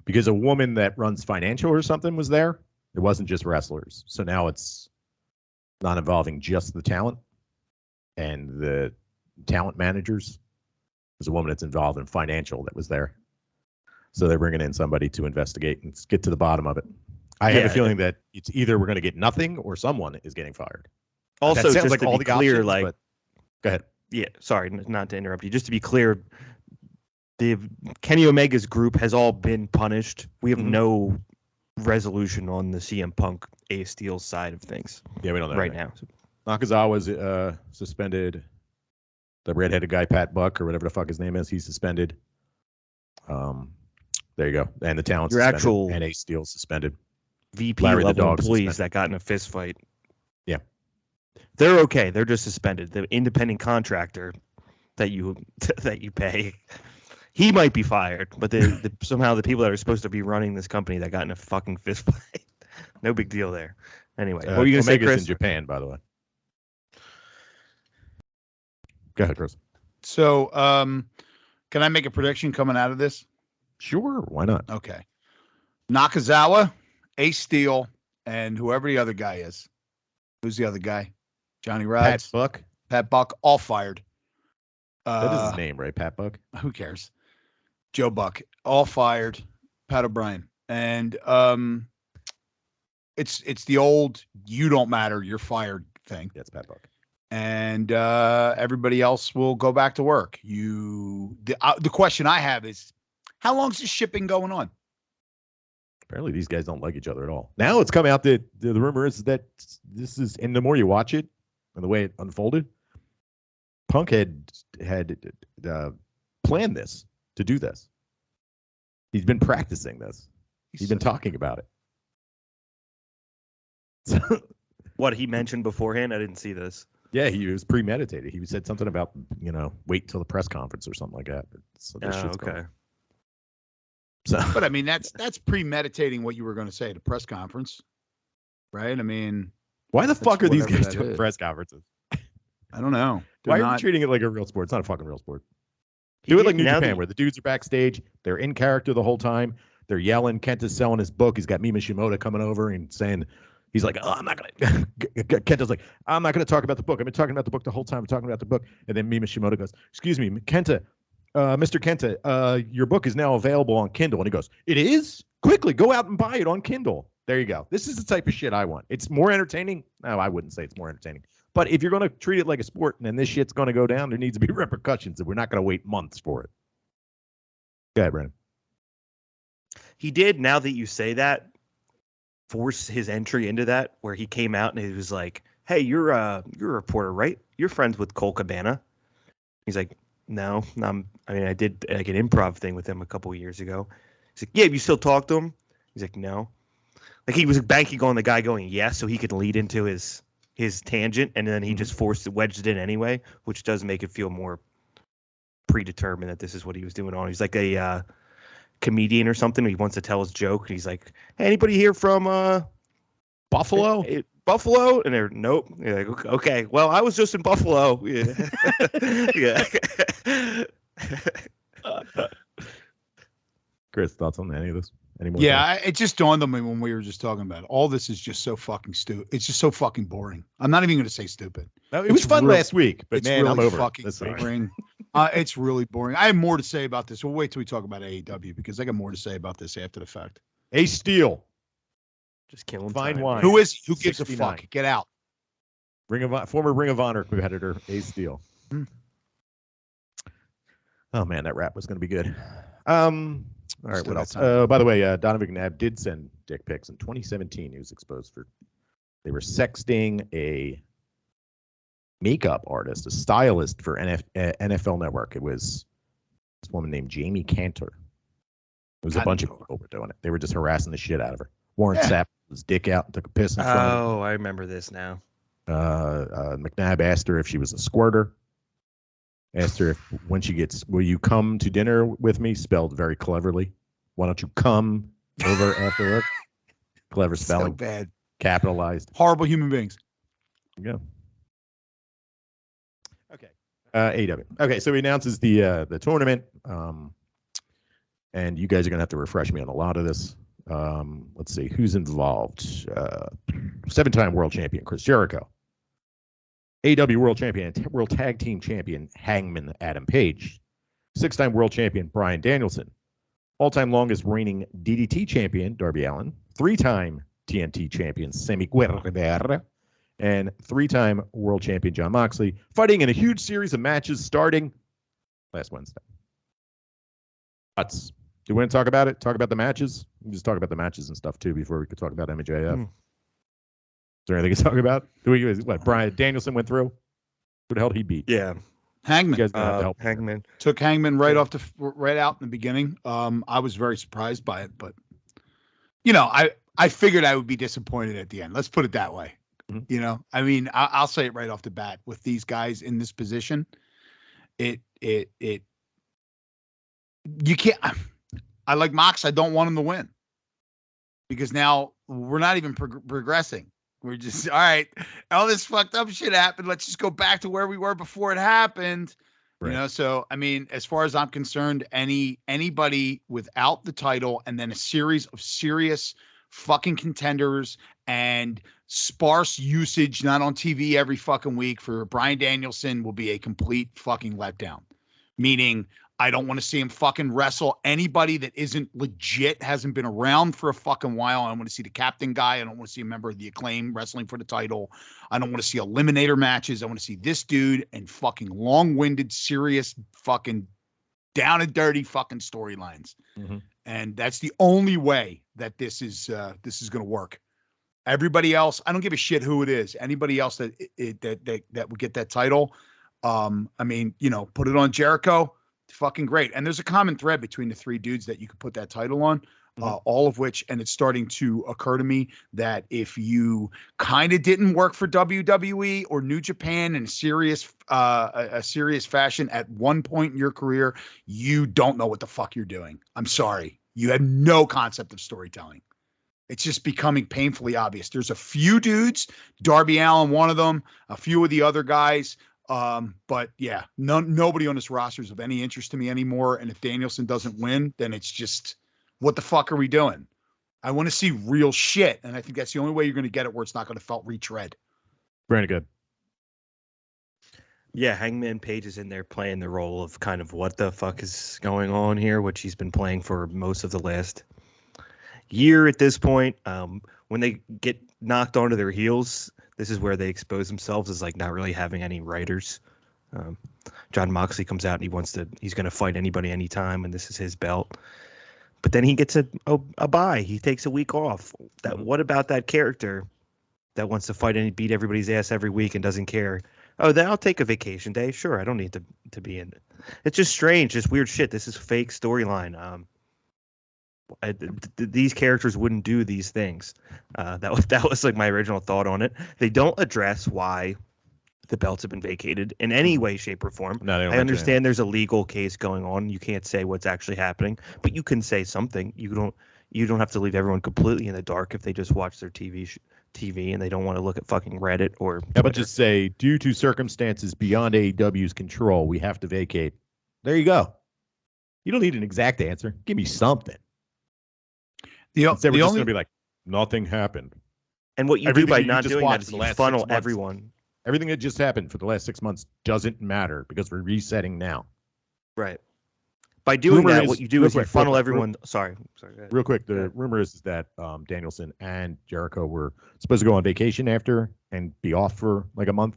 S1: Because a woman that runs financial or something was there. It wasn't just wrestlers. So now it's not involving just the talent and the talent managers. There's a woman that's involved in financial that was there. So they're bringing in somebody to investigate and get to the bottom of it. I have a feeling that it's either we're going to get nothing or someone is getting fired.
S2: Also, just like to be clear, options,
S1: go ahead.
S2: Yeah, sorry, not to interrupt you. Just to be clear, the Kenny Omega's group has all been punished. We have no resolution on the CM Punk Ace Steel side of things.
S1: Yeah, we don't know
S2: right now.
S1: Nakazawa's suspended. The redheaded guy, Pat Buck, or whatever the fuck his name is, he's suspended. There you go. And the talent suspended. And Ace Steel suspended.
S2: VP Larry level employees that got in a fist fight.
S1: Yeah.
S2: They're okay. They're just suspended. The independent contractor that you pay, he might be fired, but somehow the people that are supposed to be running this company that got in a fucking fist fight, no big deal there. Anyway, what were you going to say, Chris?
S1: In Japan, by the way. Go ahead, Chris.
S3: So, can I make a prediction coming out of this?
S1: Sure, why not?
S3: Okay. Nakazawa, Ace Steel, and whoever the other guy is. Who's the other guy? Johnny Rods? Pat Buck, all fired.
S1: That is his name, right? Pat Buck?
S3: Who cares? Joe Buck, all fired. Pat O'Brien. And it's the old you don't matter, you're fired thing.
S1: Yeah, it's Pat Buck.
S3: And everybody else will go back to work. The question I have is, how long is this shipping going on?
S1: Apparently, these guys don't like each other at all. Now it's come out that the rumor is that this is, and the more you watch it and the way it unfolded, Punk had planned this to do this. He's been practicing this. He's been talking about it.
S2: What he mentioned beforehand, I didn't see this.
S1: Yeah, he was premeditated. He said something about, wait till the press conference or something like that. So this shit's
S2: okay.
S1: Going. So,
S3: but I mean, that's premeditating what you were going to say at a press conference, right? I mean,
S1: why the fuck are these guys doing press conferences?
S3: I don't know.
S1: Why are you treating it like a real sport? It's not a fucking real sport. Do it like New Japan, where the dudes are backstage. They're in character the whole time. They're yelling. Kenta's selling his book. He's got Mima Shimoda coming over and saying, he's like, I'm not going to. Kenta's like, I'm not going to talk about the book. I've been talking about the book the whole time. I'm talking about the book. And then Mima Shimoda goes, excuse me, Kenta, Mr. Kenta, your book is now available on Kindle. And he goes, it is? Quickly, go out and buy it on Kindle. There you go. This is the type of shit I want. It's more entertaining. No, I wouldn't say it's more entertaining. But if you're going to treat it like a sport and then this shit's going to go down, there needs to be repercussions. And we're not going to wait months for it. Go ahead, Brandon.
S2: He did, now that you say that, force his entry into that, where he came out and he was like, hey, you're a reporter, right? You're friends with Cole Cabana. He's like, no, I did like an improv thing with him a couple of years ago. He's like, yeah, you still talk to him? He's like, no. Like he was banking on the guy going yes, so he could lead into his tangent, and then he just wedged it in anyway, which does make it feel more predetermined that this is what he was doing on. He's like a comedian or something. He wants to tell his joke. And he's like, hey, anybody here from
S1: Buffalo?
S2: Buffalo? And they're, nope. You're like, okay, well, I was just in Buffalo. Yeah. Yeah.
S1: Chris, thoughts on any of this? Any more?
S3: Yeah, it just dawned on me when we were just talking about it. All this is just so fucking stupid. It's just so fucking boring. I'm not even going to say stupid.
S1: No, it was fun last week, but man,
S3: really
S1: I'm over
S3: fucking
S1: this week.
S3: boring. It's really boring. I have more to say about this. We'll wait till we talk about AEW because I got more to say about this after the fact.
S1: Ace Steel.
S2: Just killing
S1: Fine
S2: time.
S1: wine.
S3: Who gives
S1: 69.
S3: a fuck? Get out.
S1: Former Ring of Honor competitor, Ace Steel. Oh man, that rap was going to be good. All right, what else? By the way, Donovan McNabb did send dick pics in 2017. He was exposed for. They were sexting a makeup artist, a stylist for NFL Network. It was this woman named Jamie Cantor. It was a bunch of people were doing it. They were just harassing the shit out of her. Warren Sapp his dick out and took a piss in front of her.
S2: Oh, I remember this now.
S1: McNabb asked her if she was a squirter. Asked her if when she gets, will you come to dinner with me? Spelled very cleverly. Why don't you come over after work? Clever spelling.
S3: So bad.
S1: Capitalized.
S3: Horrible human beings.
S1: There you go. Okay. AEW. Okay, so he announces the tournament. And you guys are gonna have to refresh me on a lot of this. Let's see who's involved. 7-time world champion Chris Jericho. AEW World Champion, World Tag Team Champion Hangman Adam Page, 6-time World Champion Bryan Danielson, all-time longest reigning DDT Champion Darby Allin, 3-time TNT Champion Sammy Guevara, and 3-time World Champion Jon Moxley, fighting in a huge series of matches starting last Wednesday. Do you want to talk about it? Talk about the matches? We can just talk about the matches and stuff too before we could talk about MJF. Is there anything to talk about? Bryan Danielson went through? Who the hell did he beat?
S2: Yeah.
S3: Hangman.
S1: You guys have to help.
S2: Hangman.
S3: Took Hangman right out in the beginning. I was very surprised by it, but I figured I would be disappointed at the end. Let's put it that way. Mm-hmm. I mean, I'll say it right off the bat. With these guys in this position, you can't. I like Mox. I don't want him to win because now we're not even progressing. We're just, all right, all this fucked up shit happened. Let's just go back to where we were before it happened. Right. So, I mean, as far as I'm concerned, anybody without the title and then a series of serious fucking contenders and sparse usage, not on TV every fucking week for Bryan Danielson will be a complete fucking letdown. Meaning, I don't want to see him fucking wrestle anybody that isn't legit, hasn't been around for a fucking while. I don't want to see the captain guy. I don't want to see a member of the Acclaim wrestling for the title. I don't want to see eliminator matches. I want to see this dude and fucking long-winded, serious, fucking down and dirty fucking storylines. Mm-hmm. And that's the only way that this is going to work. Everybody else, I don't give a shit who it is. Anybody else that would get that title, I mean, put it on Jericho. Fucking great. And there's a common thread between the three dudes that you could put that title on, all of which, and it's starting to occur to me that if you kind of didn't work for WWE or New Japan in a serious fashion at one point in your career, you don't know what the fuck you're doing. I'm sorry. You have no concept of storytelling. It's just becoming painfully obvious. There's a few dudes, Darby Allin, one of them, a few of the other guys. But yeah, nobody on this roster is of any interest to me anymore. And if Danielson doesn't win, then it's just, what the fuck are we doing? I want to see real shit. And I think that's the only way you're going to get it where it's not going to felt retread.
S1: Very good.
S2: Yeah. Hangman Page is in there playing the role of kind of what the fuck is going on here, which he's been playing for most of the last year at this point. When they get knocked onto their heels, this is where they expose themselves as like not really having any writers. Jon Moxley comes out and he's going to fight anybody anytime, and this is his belt. But then he gets a bye. He takes a week off. What about that character that wants to fight and beat everybody's ass every week and doesn't care? Oh, then I'll take a vacation day. Sure, I don't need to be in it. It's just strange, just weird shit. This is fake storyline. These characters wouldn't do these things. That was like my original thought on it. They don't address why the belts have been vacated in any way, shape, or form. No, I understand there's a legal case going on. You can't say what's actually happening, but you can say something. You don't have to leave everyone completely in the dark if they just watch their TV and they don't want to look at fucking Reddit or Twitter.
S1: How about just say, due to circumstances beyond AEW's control, we have to vacate. There you go. You don't need an exact answer. Give me something. Instead, we're just going to be like, nothing happened.
S2: And what you do by not doing that is you funnel everyone.
S1: Everything that just happened for the last 6 months doesn't matter because we're resetting now.
S2: Right. By doing that, what you do is you funnel everyone. Sorry.
S1: Real quick, the rumor is that Danielson and Jericho were supposed to go on vacation after and be off for like a month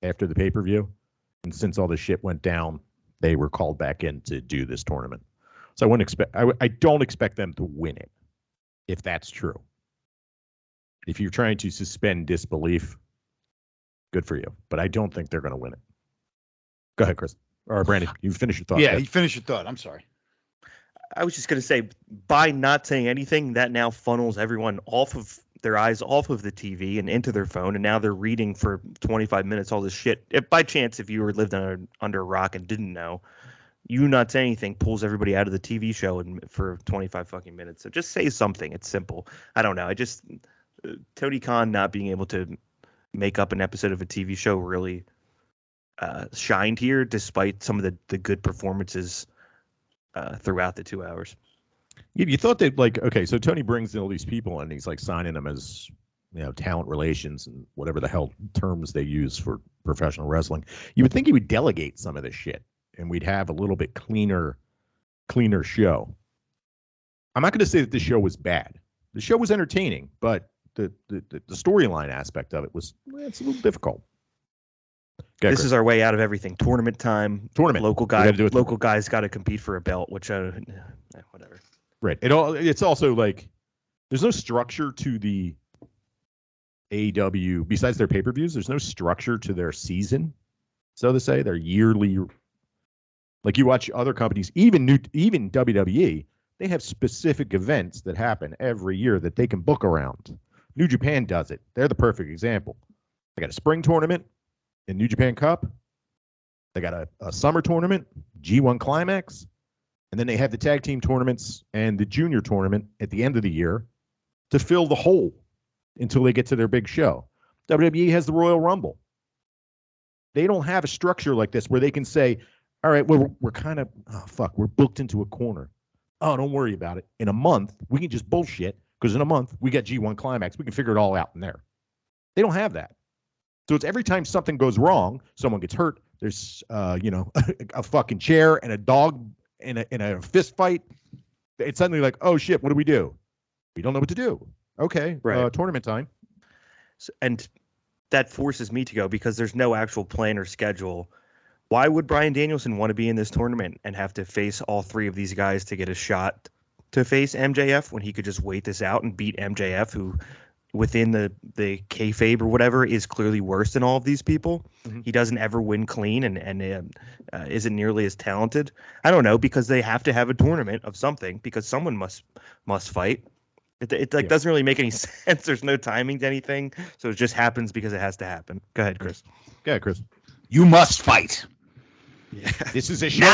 S1: after the pay-per-view. And since all this shit went down, they were called back in to do this tournament. So I don't expect them to win it, if that's true. If you're trying to suspend disbelief, good for you. But I don't think they're going to win it. Go ahead, Chris. Or Brandon, you finish your thought.
S3: Yeah, you finish your thought. I'm sorry.
S2: I was just going to say, by not saying anything, that now funnels everyone off of their eyes, off of the TV and into their phone. And now they're reading for 25 minutes all this shit. If by chance, if you were lived under a rock and didn't know, you not saying anything pulls everybody out of the TV show for 25 fucking minutes. So just say something. It's simple. I don't know. Tony Khan not being able to make up an episode of a TV show really shined here, despite some of the good performances throughout the 2 hours.
S1: You thought that, like, okay, so Tony brings in all these people and he's like signing them as, talent relations and whatever the hell terms they use for professional wrestling. You would think he would delegate some of this shit and we'd have a little bit cleaner show. I'm not going to say that the show was bad. The show was entertaining, but the storyline aspect of it it's a little difficult.
S2: This is our way out of everything. Tournament time. Local guys got to compete for a belt, which whatever.
S1: Right. It's also like there's no structure to the AEW besides their pay-per-views. There's no structure to their season, so to say. Their yearly. Like you watch other companies, even WWE, they have specific events that happen every year that they can book around. New Japan does it. They're the perfect example. They got a spring tournament in New Japan Cup. They got a summer tournament, G1 Climax. And then they have the tag team tournaments and the junior tournament at the end of the year to fill the hole until they get to their big show. WWE has the Royal Rumble. They don't have a structure like this where they can say, all right, we're kind of, we're booked into a corner. Oh, don't worry about it. In a month, we can just bullshit because in a month, we got G1 Climax. We can figure it all out in there. They don't have that. So it's every time something goes wrong, someone gets hurt, there's, a fucking chair and a dog in a fist fight. It's suddenly like, oh, shit, what do? We don't know what to do. Okay, right. Tournament time.
S2: And that forces me to go because there's no actual plan or schedule. Why would Bryan Danielson want to be in this tournament and have to face all three of these guys to get a shot to face MJF when he could just wait this out and beat MJF, who within the kayfabe or whatever is clearly worse than all of these people? Mm-hmm. He doesn't ever win clean and isn't nearly as talented. I don't know, because they have to have a tournament of something because someone must fight. It doesn't really make any sense. There's no timing to anything, so it just happens because it has to happen. Go ahead, Chris.
S3: You must fight.
S1: Yeah. This is a show.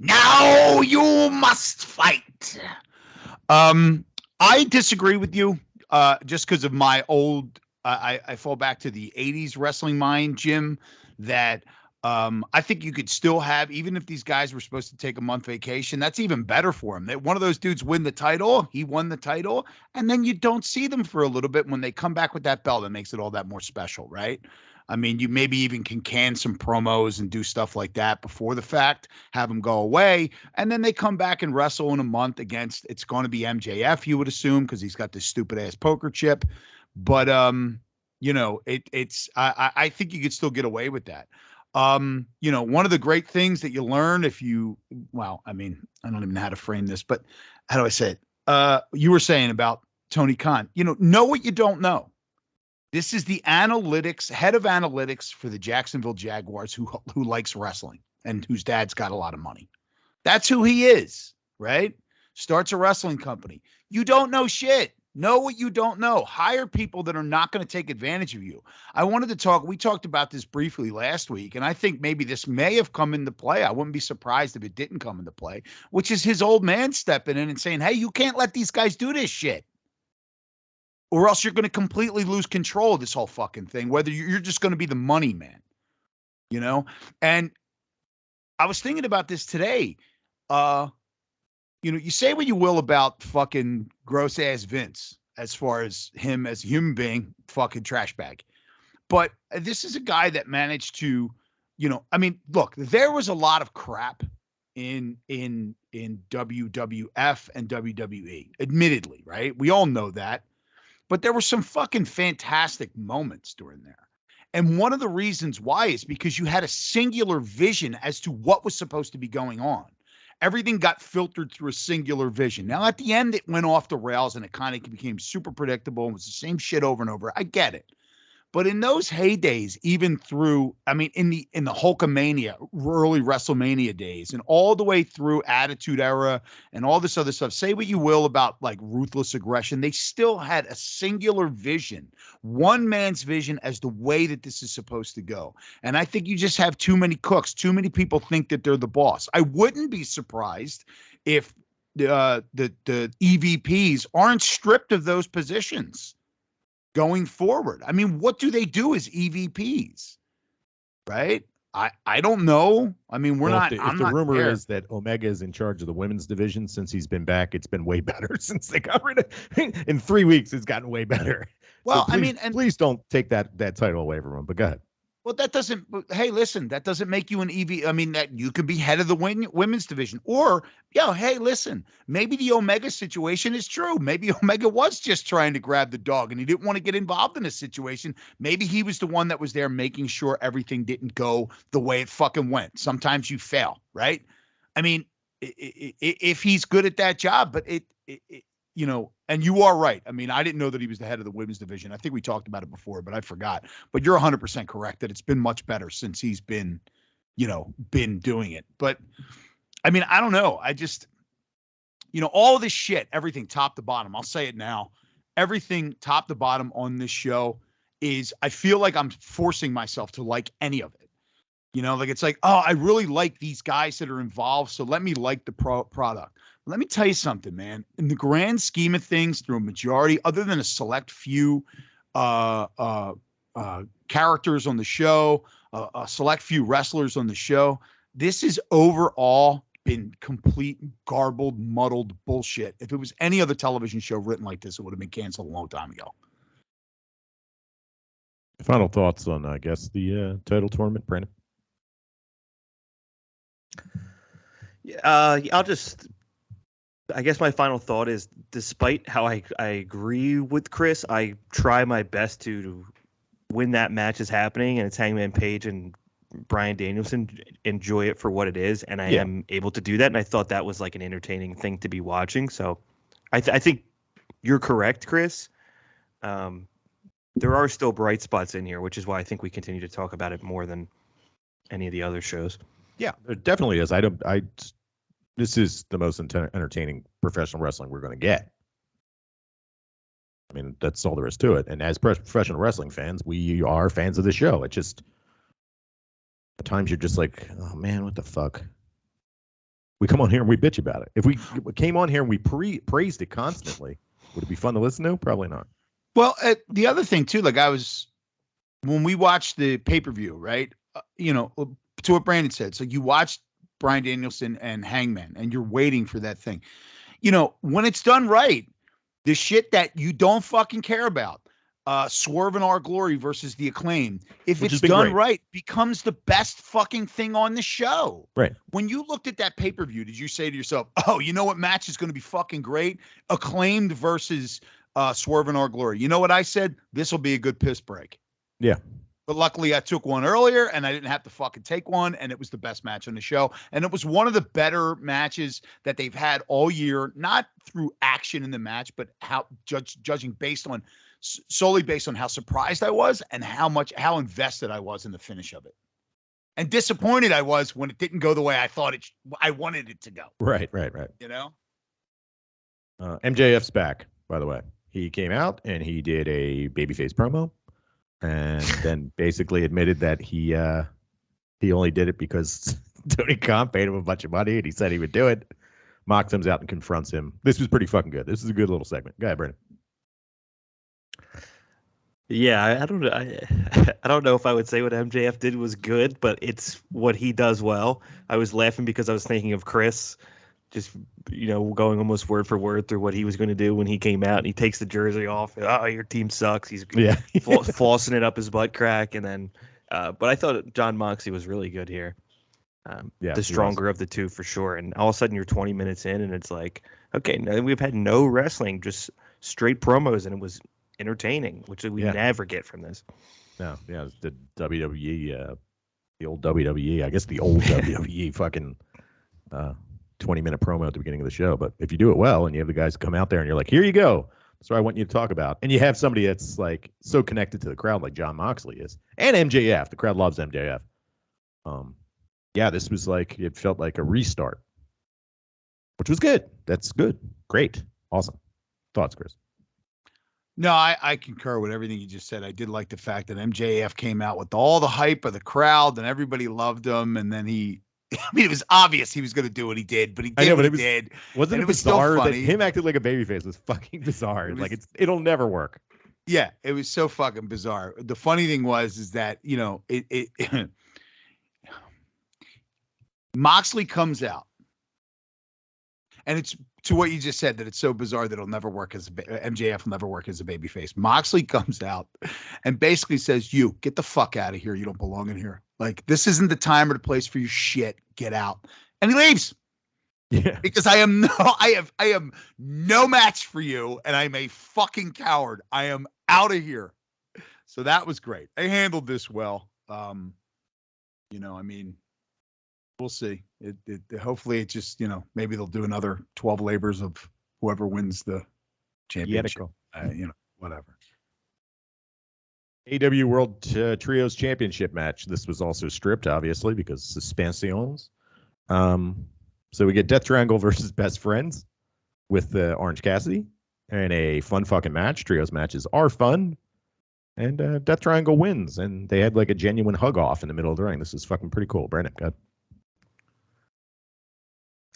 S3: Now you must fight. I disagree with you. Just because of my old, I fall back to the '80s wrestling mind, Jim. That I think you could still have, even if these guys were supposed to take a month vacation, that's even better for them. That one of those dudes win the title, he won the title, and then you don't see them for a little bit. When they come back with that belt, it makes it all that more special, right? I mean, you maybe even can some promos and do stuff like that before the fact, have them go away, and then they come back and wrestle in a month against, it's going to be MJF, you would assume, because he's got this stupid ass poker chip. But I think you could still get away with that. One of the great things that you learn I don't even know how to frame this, but how do I say it? You were saying about Tony Khan, know what you don't know. This is the head of analytics for the Jacksonville Jaguars who likes wrestling and whose dad's got a lot of money. That's who he is, right? Starts a wrestling company. You don't know shit. Know what you don't know. Hire people that are not going to take advantage of you. We talked about this briefly last week, and I think maybe this may have come into play. I wouldn't be surprised if it didn't come into play, which is his old man stepping in and saying, hey, you can't let these guys do this shit, or else you're going to completely lose control of this whole fucking thing, whether you're just going to be the money man, And I was thinking about this today. you say what you will about fucking gross ass Vince as far as him as a human being, fucking trash bag. But this is a guy that managed to, I mean, look, there was a lot of crap in WWF and WWE, admittedly, right? We all know that. But there were some fucking fantastic moments during there. And one of the reasons why is because you had a singular vision as to what was supposed to be going on. Everything got filtered through a singular vision. Now, at the end, it went off the rails and it kind of became super predictable and was the same shit over and over. I get it. But in those heydays, even through, I mean, in the Hulkamania, early WrestleMania days, and all the way through Attitude Era and all this other stuff, say what you will about like ruthless aggression, they still had a singular vision, one man's vision as the way that this is supposed to go. And I think you just have too many cooks. Too many people think that they're the boss. I wouldn't be surprised if the EVPs aren't stripped of those positions going forward. I mean, what do they do as EVPs? Right? I don't know. I mean, if
S1: the rumor is that Omega is in charge of the women's division since he's been back, it's been way better since they got rid of in 3 weeks. It's gotten way better.
S3: Well,
S1: so please don't take that title away from him. But go ahead.
S3: Well, that doesn't. Hey, listen, that doesn't make you an EV. I mean, that you could be head of the women's division, or hey, listen, maybe the Omega situation is true. Maybe Omega was just trying to grab the dog, and he didn't want to get involved in a situation. Maybe he was the one that was there making sure everything didn't go the way it fucking went. Sometimes you fail, right? I mean, if he's good at that job, but and you are right. I mean, I didn't know that he was the head of the women's division. I think we talked about it before, but I forgot. But you're 100% correct that it's been much better since he's been doing it. But I mean, I don't know. I just, all this shit, everything top to bottom, I'll say it now, everything top to bottom on this show is, I feel like I'm forcing myself to like any of it. Like it's like, oh, I really like these guys that are involved, so let me like the product. Let me tell you something, man. In the grand scheme of things, through a majority, other than a select few characters on the show, a select few wrestlers on the show, this has overall been complete garbled, muddled bullshit. If it was any other television show written like this, it would have been canceled a long time ago.
S1: Final thoughts on, I guess, the title tournament, Brandon?
S2: I guess my final thought is, despite how I agree with Chris, I try my best to when that match is happening and it's Hangman Page and Bryan Danielson, enjoy it for what it is, and I am able to do that. And I thought that was like an entertaining thing to be watching. So I think you're correct, Chris. There are still bright spots in here, which is why I think we continue to talk about it more than any of the other shows.
S1: Yeah, there definitely is. This is the most entertaining professional wrestling we're going to get. I mean, that's all there is to it. And as professional wrestling fans, we are fans of the show. It just, at times you're just like, oh man, what the fuck? We come on here and we bitch about it. If we came on here and we praised it constantly, would it be fun to listen to? Probably not.
S3: Well, the other thing too, like when we watched the pay-per-view, right? To what Brandon said. So you watched Bryan Danielson and Hangman, and you're waiting for that thing. When it's done right, the shit that you don't fucking care about, Swerve in Our Glory versus The Acclaim, if it's done right, becomes the best fucking thing on the show.
S1: Right.
S3: When you looked at that pay-per-view, did you say to yourself, oh, you know what match is going to be fucking great? Acclaimed versus Swerve in Our Glory. You know what I said? This will be a good piss break.
S1: Yeah.
S3: But luckily I took one earlier and I didn't have to fucking take one. And it was the best match on the show. And it was one of the better matches that they've had all year, not through action in the match, but how judging solely based on how surprised I was and how invested I was in the finish of it. And disappointed I was when it didn't go the way I thought I wanted it to go.
S1: Right. MJF's back, by the way. He came out and he did a babyface promo. And then basically admitted that he only did it because Tony Khan paid him a bunch of money and he said he would do it. Mox comes out and confronts him. This was pretty fucking good. This is a good little segment. Go ahead, Brandon.
S2: Yeah, I don't know if I would say what MJF did was good, but it's what he does well. I was laughing because I was thinking of Chris just going almost word for word through what he was going to do when he came out, and he takes the jersey off. Oh, your team sucks. He's flossing it up his butt crack, and then. But I thought John Moxley was really good here. The stronger of the two for sure. And all of a sudden you're 20 minutes in, and it's like, okay, no, we've had no wrestling, just straight promos, and it was entertaining, which we never get from this.
S1: No, yeah, the WWE, the old WWE, I guess the old WWE fucking 20-minute promo at the beginning of the show. But if you do it well and you have the guys come out there and you're like, here you go. That's what I want you to talk about. And you have somebody that's like so connected to the crowd like John Moxley is. And MJF. The crowd loves MJF. Yeah, this was like, it felt like a restart, which was good. That's good. Great. Awesome. Thoughts, Chris?
S3: No, I concur with everything you just said. I did like the fact that MJF came out with all the hype of the crowd and everybody loved him. And then it was obvious he was going to do what he did, but he did what he did.
S1: Wasn't it bizarre that him acting like a babyface was fucking bizarre? It'll never work.
S3: Yeah, it was so fucking bizarre. The funny thing is that, it Moxley comes out, and it's to what you just said, that it's so bizarre that it'll never work MJF will never work as a babyface. Moxley comes out and basically says, "You get the fuck out of here. You don't belong in here. Like, this isn't the time or the place for your shit. Get out." And he leaves.
S1: Yeah.
S3: Because I am no match for you, and I'm a fucking coward. I am out of here. So that was great. They handled this well. We'll see. Hopefully it just, maybe they'll do another 12 labors of whoever wins the championship. Whatever.
S1: AEW World Trios Championship match. This was also stripped, obviously, because suspensions. So we get Death Triangle versus Best Friends with Orange Cassidy, and a fun fucking match. Trios matches are fun. And Death Triangle wins, and they had like a genuine hug off in the middle of the ring. This is fucking pretty cool. Brandon, go ahead.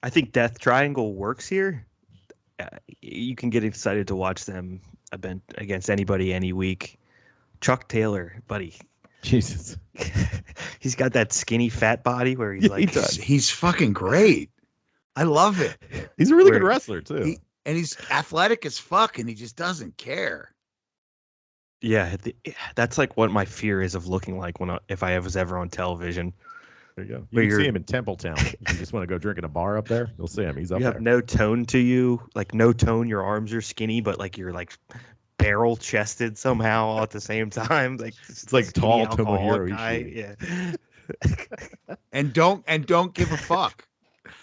S2: I think Death Triangle works here. You can get excited to watch them against anybody any week. Chuck Taylor, buddy.
S1: Jesus.
S2: He's got that skinny fat body where
S3: he's fucking great. I love it.
S1: He's a really good wrestler too.
S3: He's athletic as fuck, and he just doesn't care.
S2: Yeah, that's like what my fear is of looking like if I was ever on television.
S1: There you go. You can see him in Templetown. If you just want to go drink in a bar up there, you'll see him. He's up there.
S2: You have no tone to you. Like, no tone. Your arms are skinny, but like you're like barrel chested somehow all at the same time. Like,
S1: it's like tall Tomohiro Ishii.
S3: Yeah. and don't give a fuck.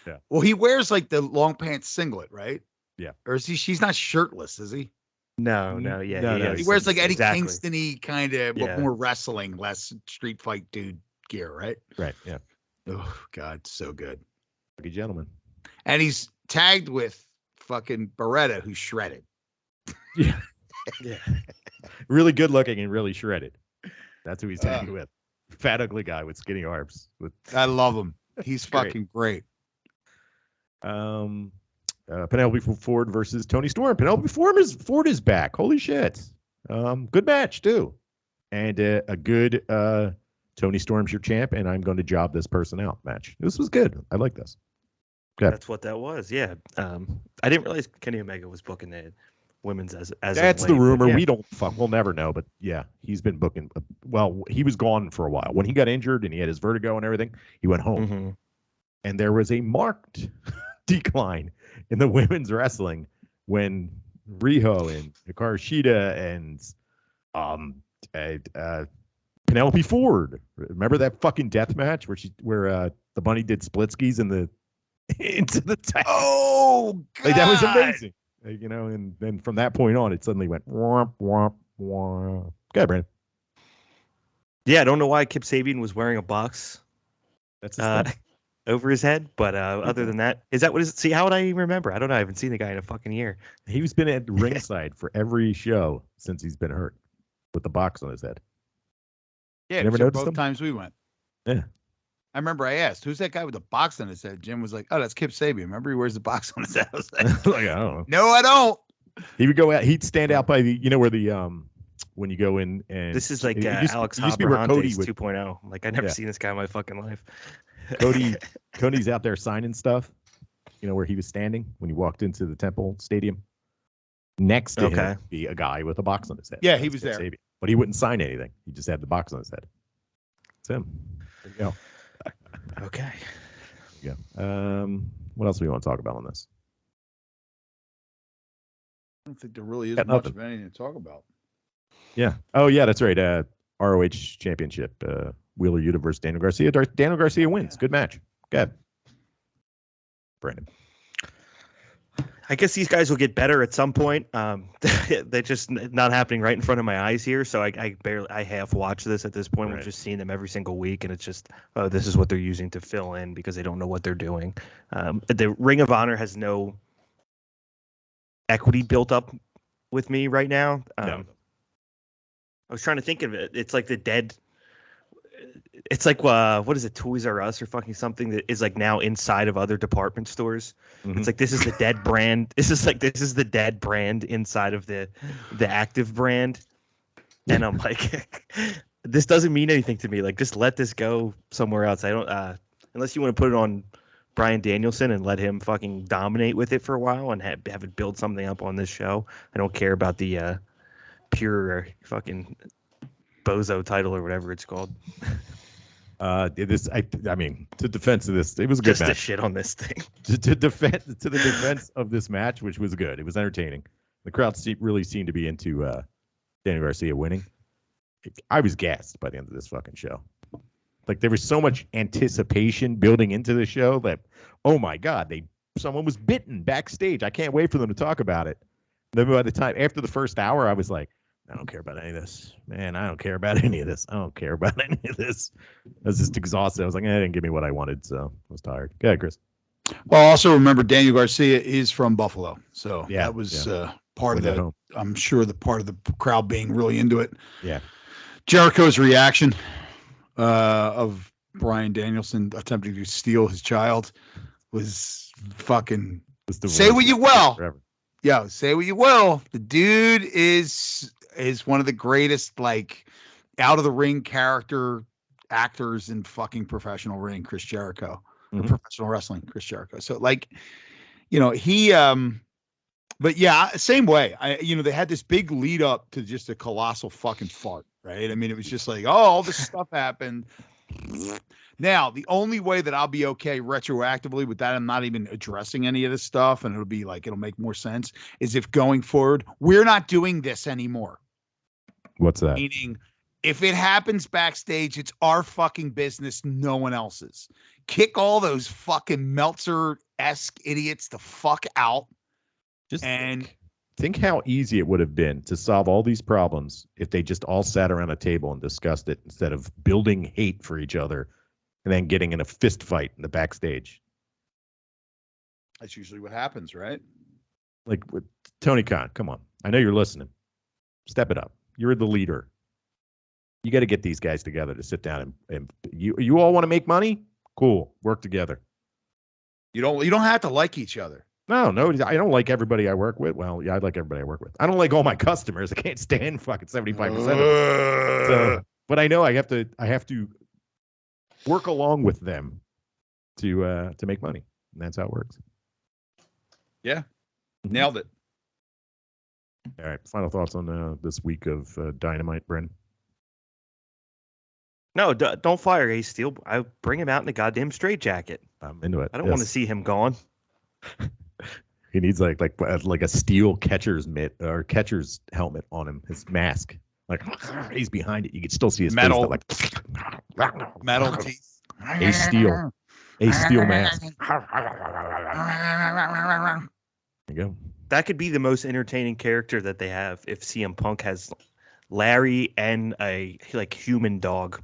S1: Yeah.
S3: Well, he wears like the long pants singlet, right?
S1: Yeah.
S3: Or is he? She's not shirtless, is he?
S2: No. Yeah. No,
S3: he wears like Eddie Kingston-y kind of, but more wrestling, less street fight dude gear, right?
S1: Right. Yeah.
S3: Oh God, so good.
S1: Lucky gentleman.
S3: And he's tagged with fucking Beretta, who's shredded.
S1: Yeah. Yeah. Really good looking and really shredded. That's who he's tagged with. Fat ugly guy with skinny arms.
S3: I love him. He's fucking great.
S1: Penelope Ford versus Toni Storm. Penelope Ford is back. Holy shit. Good match too. And a good Toni Storm's your champ, and I'm going to job this person out match. This was good. I like this.
S2: Good. That's what that was. Yeah. I didn't realize Kenny Omega was booking the women's as
S1: that's the rumor. Yeah. We'll never know. But yeah, he's been booking. Well, he was gone for a while. When he got injured and he had his vertigo and everything, he went home. Mm-hmm. And there was a marked decline in the women's wrestling when Riho and Hikaru Shida and Penelope Ford. Remember that fucking death match where the bunny did split skis into the tank?
S3: Oh God.
S1: Like, that was amazing. And then from that point on, it suddenly went womp womp womp. Go ahead, Brandon.
S2: Yeah, I don't know why Kip Sabian was wearing a box.
S1: That's his
S2: over his head, but other than that, is that what is it? See, how would I even remember? I don't know. I haven't seen the guy in a fucking year.
S1: He's been at ringside for every show since he's been hurt with the box on his head.
S3: Yeah, never noticed both times we went.
S1: Yeah.
S3: I remember I asked, who's that guy with the box on his head? Jim was like, oh, that's Kip Sabian. Remember, he wears the box on his head. I was like,
S1: I don't know.
S3: No, I don't.
S1: He would go out. He'd stand out by the, where the when you go in and
S2: this is like Alex Abrahantes 2.0. Like, I never seen this guy in my fucking life.
S1: Cody's out there signing stuff. you know, where he was standing when he walked into the Temple Stadium. Next to him would be a guy with a box on his head.
S3: Yeah, he was there.
S1: Sabian. But he wouldn't sign anything. He just had the box on his head. It's him. There you go.
S2: Okay.
S1: Yeah. What else do we want to talk about on this?
S3: I don't think there really is much of anything to talk about.
S1: Yeah. Oh, yeah, that's right. ROH Championship. Wheeler Yuta versus Daniel Garcia. Daniel Garcia wins. Good match. Good. Brandon.
S2: I guess these guys will get better at some point. They're just not happening right in front of my eyes here. So I half watch this at this point. Right. We've just seen them every single week, and it's just, oh, this is what they're using to fill in because they don't know what they're doing. The Ring of Honor has no equity built up with me right now.
S1: No.
S2: I was trying to think of it. It's like the dead. It's like what is it, Toys R Us or fucking something that is like now inside of other department stores. Mm-hmm. It's like this is the dead brand. This is the dead brand inside of the active brand, and I'm like, this doesn't mean anything to me. Like, just let this go somewhere else. I don't unless you want to put it on Bryan Danielson and let him fucking dominate with it for a while and have it build something up on this show. I don't care about the pure fucking bozo title or whatever it's called.
S1: I mean, to defense of this, it was a good match.
S2: Just to shit on this thing.
S1: To the defense of this match, which was good. It was entertaining. The crowd really seemed to be into Daniel Garcia winning. I was gassed by the end of this fucking show. Like, there was so much anticipation building into the show that, oh my God, someone was bitten backstage. I can't wait for them to talk about it. Then by the time after the first hour, I was like, I don't care about any of this. Man, I don't care about any of this. I don't care about any of this. I was just exhausted. I was like, it didn't give me what I wanted, so I was tired. Go ahead, Chris.
S3: Well, also remember, Daniel Garcia is from Buffalo. So that was part of the, I'm sure, the part of the crowd being really into it.
S1: Yeah.
S3: Jericho's reaction of Bryan Danielson attempting to steal his child was fucking say what you will. Forever. Yeah, say what you will. The dude is one of the greatest, like, out of the ring character actors in fucking professional ring, Chris Jericho, or professional wrestling, Chris Jericho. So, like, you know, he, but yeah, same way. They had this big lead up to just a colossal fucking fart, right? I mean, it was just like, oh, all this stuff happened. Now, the only way that I'll be okay retroactively with that, I'm not even addressing any of this stuff, and it'll make more sense, is if going forward, we're not doing this anymore.
S1: What's that?
S3: Meaning, if it happens backstage, it's our fucking business, no one else's. Kick all those fucking Meltzer-esque idiots the fuck out.
S1: Think how easy it would have been to solve all these problems if they just all sat around a table and discussed it instead of building hate for each other and then getting in a fist fight in the backstage.
S3: That's usually what happens, right?
S1: Like, with Tony Khan, come on. I know you're listening. Step it up. You're the leader. You got to get these guys together to sit down and you all want to make money? Cool. Work together.
S3: You don't have to like each other.
S1: No, I don't like everybody I work with. Well, yeah, I like everybody I work with. I don't like all my customers. I can't stand fucking 75% of them. So, but I know I have to work along with them to make money. And that's how it works.
S3: Yeah. Nailed it.
S1: All right. Final thoughts on this week of Dynamite, Bren?
S2: No, don't fire Ace Steel. I bring him out in a goddamn straitjacket.
S1: I'm into it.
S2: I don't want to see him gone.
S1: He needs like a steel catcher's mitt or catcher's helmet on him. His mask, like, he's behind it. You can still see his
S3: metal,
S1: face,
S3: metal teeth.
S1: A steel mask. There you go.
S2: That could be the most entertaining character that they have if CM Punk has Larry and a human dog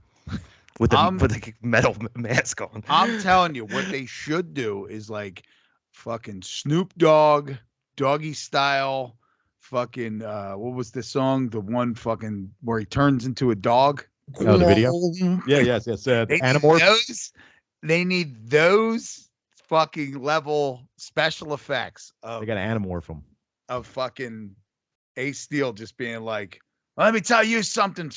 S2: with a metal mask on.
S3: I'm telling you, what they should do is like fucking Snoop Dogg, Doggy Style, fucking what was the song? The one fucking where he turns into a dog.
S1: Oh, the video? Yeah, yes. Animorph.
S3: They need those fucking level special effects.
S1: They got to animorph them.
S3: Of fucking Ace Steel just being like, let me tell you something.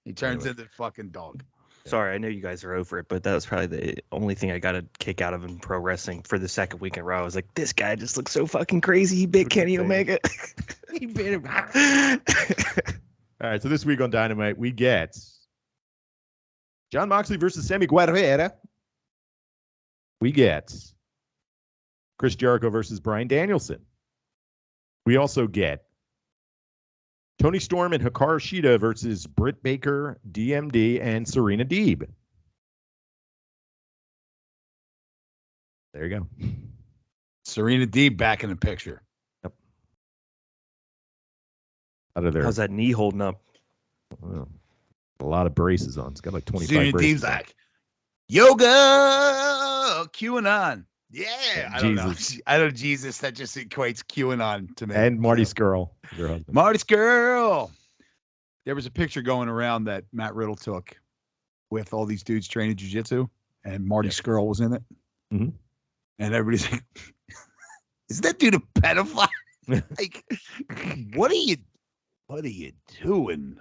S3: He turns into the fucking dog.
S2: Sorry, I know you guys are over it, but that was probably the only thing I got a kick out of in pro wrestling for the second week in a row. I was like, this guy just looks so fucking crazy. He bit Kenny Omega. He bit him.
S1: All right, so this week on Dynamite, we get Jon Moxley versus Sammy Guevara. We get Chris Jericho versus Bryan Danielson. We also get Tony Storm and Hikaru Shida versus Britt Baker, DMD, and Serena Deeb. There you go.
S3: Serena Deeb back in the picture.
S1: Yep. Out of there.
S2: How's that knee holding up?
S1: Well, a lot of braces on. It's got like 25
S3: Serena
S1: braces.
S3: Deeb's like, yoga, QAnon. Yeah, I don't know. I don't. Jesus, that just equates QAnon to me.
S1: And Marty Scurll, your husband.
S3: Marty Scurll. There was a picture going around that Matt Riddle took with all these dudes training jiu-jitsu, and Marty Scurll was in it.
S1: Mm-hmm.
S3: And everybody's like, "Is that dude a pedophile? Like, what are you doing?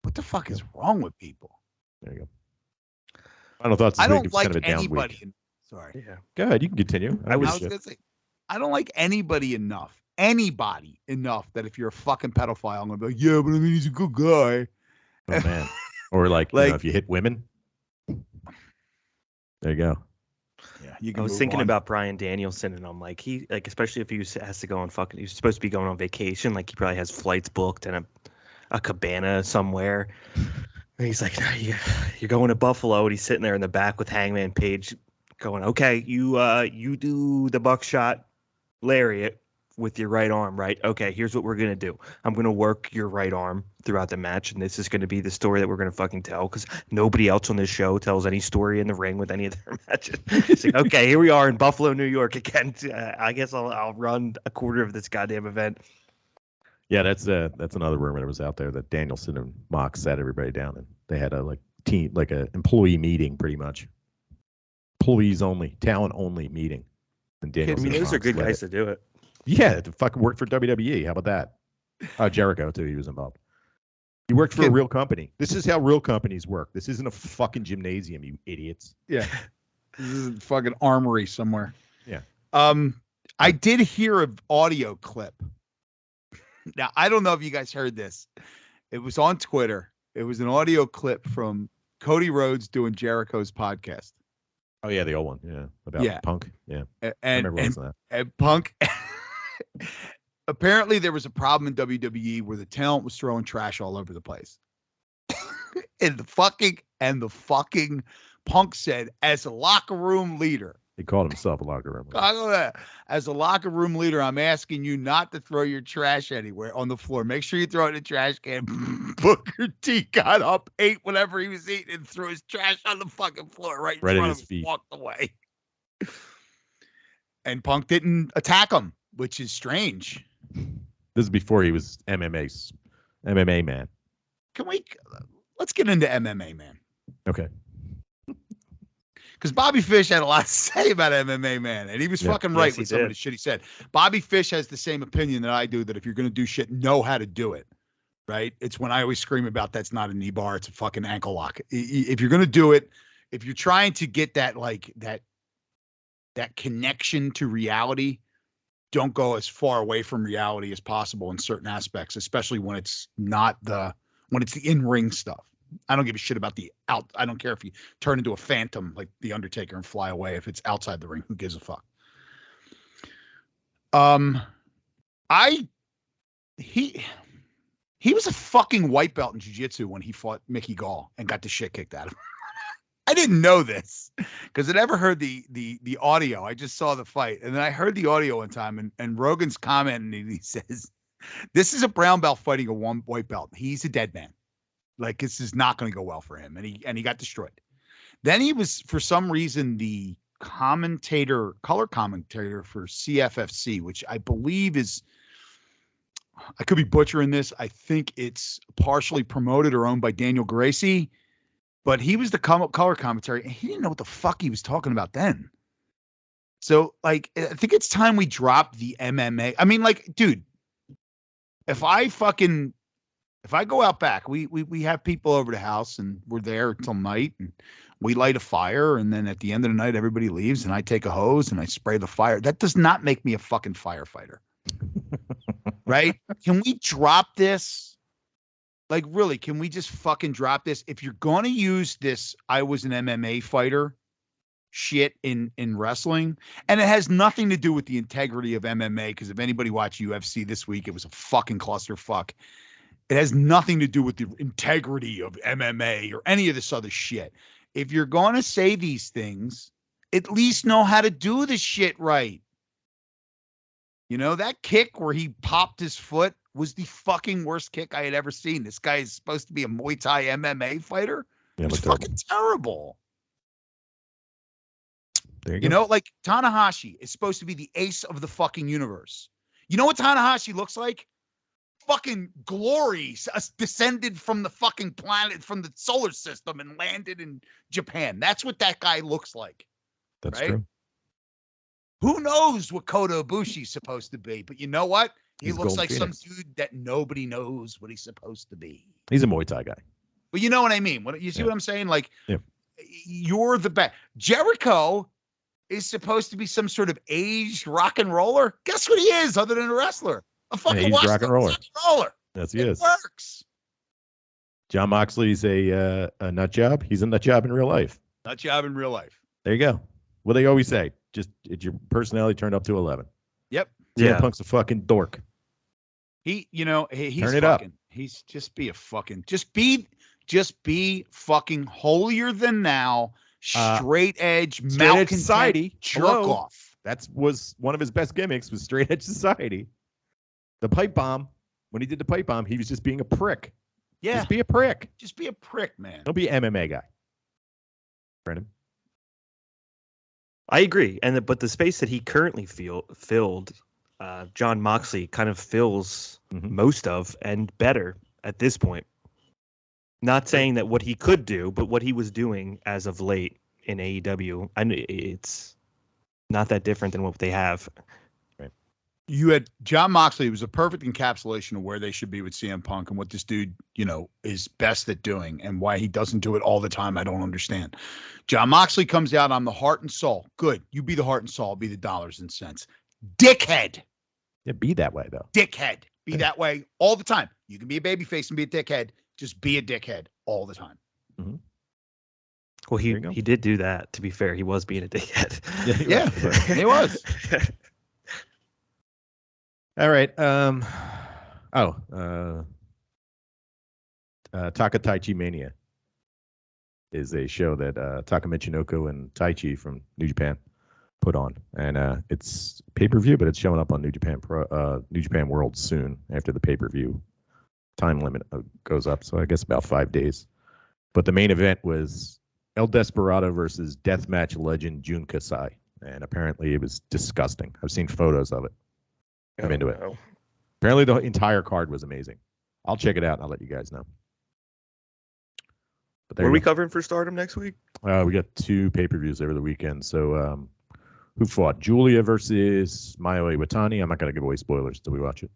S3: What the fuck is wrong with people?"
S1: There you go. Final thoughts.
S3: I don't
S1: it's
S3: like
S1: kind of a down
S3: anybody.
S1: week.
S3: Sorry.
S2: Yeah.
S1: Go ahead. You can continue.
S3: I was gonna say, I don't like anybody enough that if you're a fucking pedophile, I'm gonna be like, yeah, but I mean, he's a good guy.
S1: Oh man. Or like if you hit women. There you go.
S3: Yeah, you can.
S2: I was thinking about Bryan Danielson, and I'm like, especially if he has to go on he's supposed to be going on vacation, like he probably has flights booked and a cabana somewhere. And he's like, no, you're going to Buffalo, and he's sitting there in the back with Hangman Page, going, okay, you do the buckshot lariat with your right arm, right? Okay, here's what we're gonna do. I'm gonna work your right arm throughout the match, and this is gonna be the story that we're gonna fucking tell, because nobody else on this show tells any story in the ring with any of their matches. It's like, okay, here we are in Buffalo, New York again. I guess I'll run a quarter of this goddamn event.
S1: Yeah, that's another rumor that was out there that Danielson and Mox sat everybody down, and they had a employee meeting, pretty much. Employees only, talent only meeting. And Danielson,
S2: those are good guys to do it.
S1: Yeah, to fucking work for WWE. How about that? Jericho too. He was involved. He worked for a real company. This is how real companies work. This isn't a fucking gymnasium, you idiots.
S3: Yeah, this is a fucking armory somewhere.
S1: Yeah.
S3: I did hear an audio clip. Now I don't know if you guys heard this. It was on Twitter. It was an audio clip from Cody Rhodes doing Jericho's podcast.
S1: Oh yeah, the old one. Yeah, about Punk. Yeah,
S3: and Punk. Apparently, there was a problem in WWE where the talent was throwing trash all over the place. and the fucking Punk said, as a locker room leader,
S1: he called himself a locker room.
S3: As a locker room leader, I'm asking you not to throw your trash anywhere on the floor. Make sure you throw it in the trash can. Booker T got up, ate whatever he was eating, and threw his trash on the fucking floor right in front of his feet. Walked away. And Punk didn't attack him, which is strange.
S1: This is before he was MMA man.
S3: Let's get into MMA man.
S1: Okay.
S3: Because Bobby Fish had a lot to say about MMA man, and he was fucking right with some of the shit he said. Bobby Fish has the same opinion that I do, that if you're going to do shit, know how to do it, right? It's when I always scream about that's not a knee bar, it's a fucking ankle lock. If you're going to do it, if you're trying to get that that connection to reality, don't go as far away from reality as possible in certain aspects, especially when it's the in-ring stuff. I don't give a shit about I don't care if you turn into a phantom like the Undertaker and fly away. If it's outside the ring, who gives a fuck? He was a fucking white belt in jiu-jitsu when he fought Mickey Gall and got the shit kicked out of him. I didn't know this because I never heard the audio. I just saw the fight, and then I heard the audio one time, and Rogan's commenting, and he says, "This is a brown belt fighting a white belt. He's a dead man. Like, this is not going to go well for him." And he got destroyed. Then he was, for some reason, the color commentator for CFFC, which I believe is, I could be butchering this. I think it's partially promoted or owned by Daniel Gracie, but he was the color commentary, and he didn't know what the fuck he was talking about then. So, like, I think it's time we drop the MMA. I mean, like, dude, if I fucking If I go out back, we have people over the house and we're there until night and we light a fire and then at the end of the night everybody leaves and I take a hose and I spray the fire. That does not make me a fucking firefighter. Right? Can we drop this? Like really, can we just fucking drop this? If you're going to use this I was an MMA fighter shit in wrestling, and it has nothing to do with the integrity of MMA, because if anybody watched UFC this week, it was a fucking clusterfuck. It has nothing to do with the integrity of MMA or any of this other shit. If you're going to say these things, at least know how to do the shit right. You know, that kick where he popped his foot was the fucking worst kick I had ever seen. This guy is supposed to be a Muay Thai MMA fighter. Yeah, it was fucking terrible.
S1: There
S3: you know, like Tanahashi is supposed to be the ace of the fucking universe. You know what Tanahashi looks like? Fucking glory descended from the fucking planet, from the solar system, and landed in Japan. That's what that guy looks like.
S1: That's right? True.
S3: Who knows what Kota Ibushi's supposed to be? But you know what? He looks like
S1: Phoenix.
S3: Some dude that nobody knows what he's supposed to be.
S1: He's a Muay Thai guy.
S3: But you know what I mean? What you see what I'm saying? Like, you're the best. Jericho is supposed to be some sort of aged rock and roller. Guess what he is, other than a wrestler? A fucking
S1: rock and roller. Yes, he is.
S3: Works.
S1: John Moxley's a nut job. He's a nut job in real life.
S3: Nut job in real life.
S1: There you go. What they always say, just it's your personality turned up to 11.
S3: Yep.
S1: CM Punk's a fucking dork.
S3: He's
S1: Turn it
S3: fucking,
S1: up.
S3: He's just be fucking holier than thou, straight edge
S1: society
S3: jerk off.
S1: That was one of his best gimmicks, was straight edge society. The pipe bomb, when he did the pipe bomb, he was just being a prick.
S3: Yeah.
S1: Just be a prick.
S3: Just be a prick, man.
S1: Don't be an MMA guy. Brandon?
S2: I agree. But the space that he currently filled, John Moxley kind of fills most of, and better at this point. Not saying that what he could do, but what he was doing as of late in AEW, it's not that different than what they have.
S3: You had John Moxley was a perfect encapsulation of where they should be with CM Punk and what this dude, is best at doing, and why he doesn't do it all the time. I don't understand. John Moxley comes out on the heart and soul. Good. You be the heart and soul. I'll be the dollars and cents. Dickhead.
S1: Yeah, be that way, though.
S3: Dickhead. Be that way all the time. You can be a babyface and be a dickhead. Just be a dickhead all the time.
S1: Mm-hmm.
S2: Well, he did do that. To be fair, he was being a dickhead.
S3: Yeah, he was.
S1: All right. Taka Taichi Mania is a show that Taka Michinoku and Taichi from New Japan put on, and it's pay-per-view, but it's showing up on New Japan World soon after the pay-per-view time limit goes up. So I guess about 5 days. But the main event was El Desperado versus deathmatch legend Jun Kasai, and apparently it was disgusting. I've seen photos of it. I'm into it. Apparently the entire card was amazing. I'll check it out and I'll let you guys know. But
S2: what are we covering for Stardom next week?
S1: We got 2 pay-per-views over the weekend. So who fought? Julia versus Mayo Iwatani. I'm not going to give away spoilers until we watch it.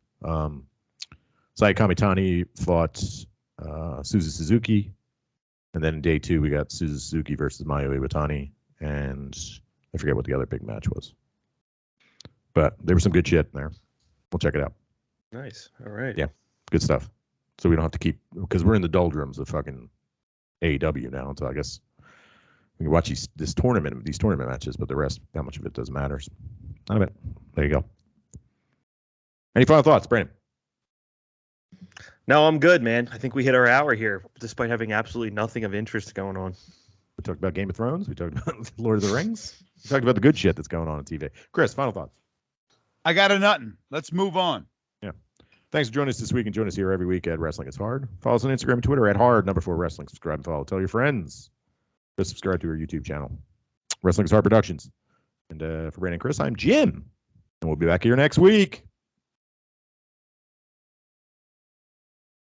S1: Saya Kamitani fought Suzu Suzuki. And then in day 2, we got Suzu Suzuki versus Mayo Iwatani. And I forget what the other big match was. But there was some good shit in there. We'll check it out.
S2: Nice. All right.
S1: Yeah. Good stuff. So we don't have to keep, because we're in the doldrums of fucking AEW now. So I guess we can watch these tournament matches, but the rest, how much of it doesn't matter. None of it. There you go. Any final thoughts, Brandon?
S2: No, I'm good, man. I think we hit our hour here, despite having absolutely nothing of interest going on.
S1: We talked about Game of Thrones. We talked about Lord of the Rings. We talked about the good shit that's going on TV. Chris, final thoughts?
S3: I got a nothing. Let's move on.
S1: Yeah. Thanks for joining us this week, and join us here every week at Wrestling Is Hard. Follow us on Instagram and Twitter at hard4wrestling. Subscribe and follow. Tell your friends to subscribe to our YouTube channel, Wrestling Is Hard Productions. And for Brandon and Chris, I'm Jim, and we'll be back here next week.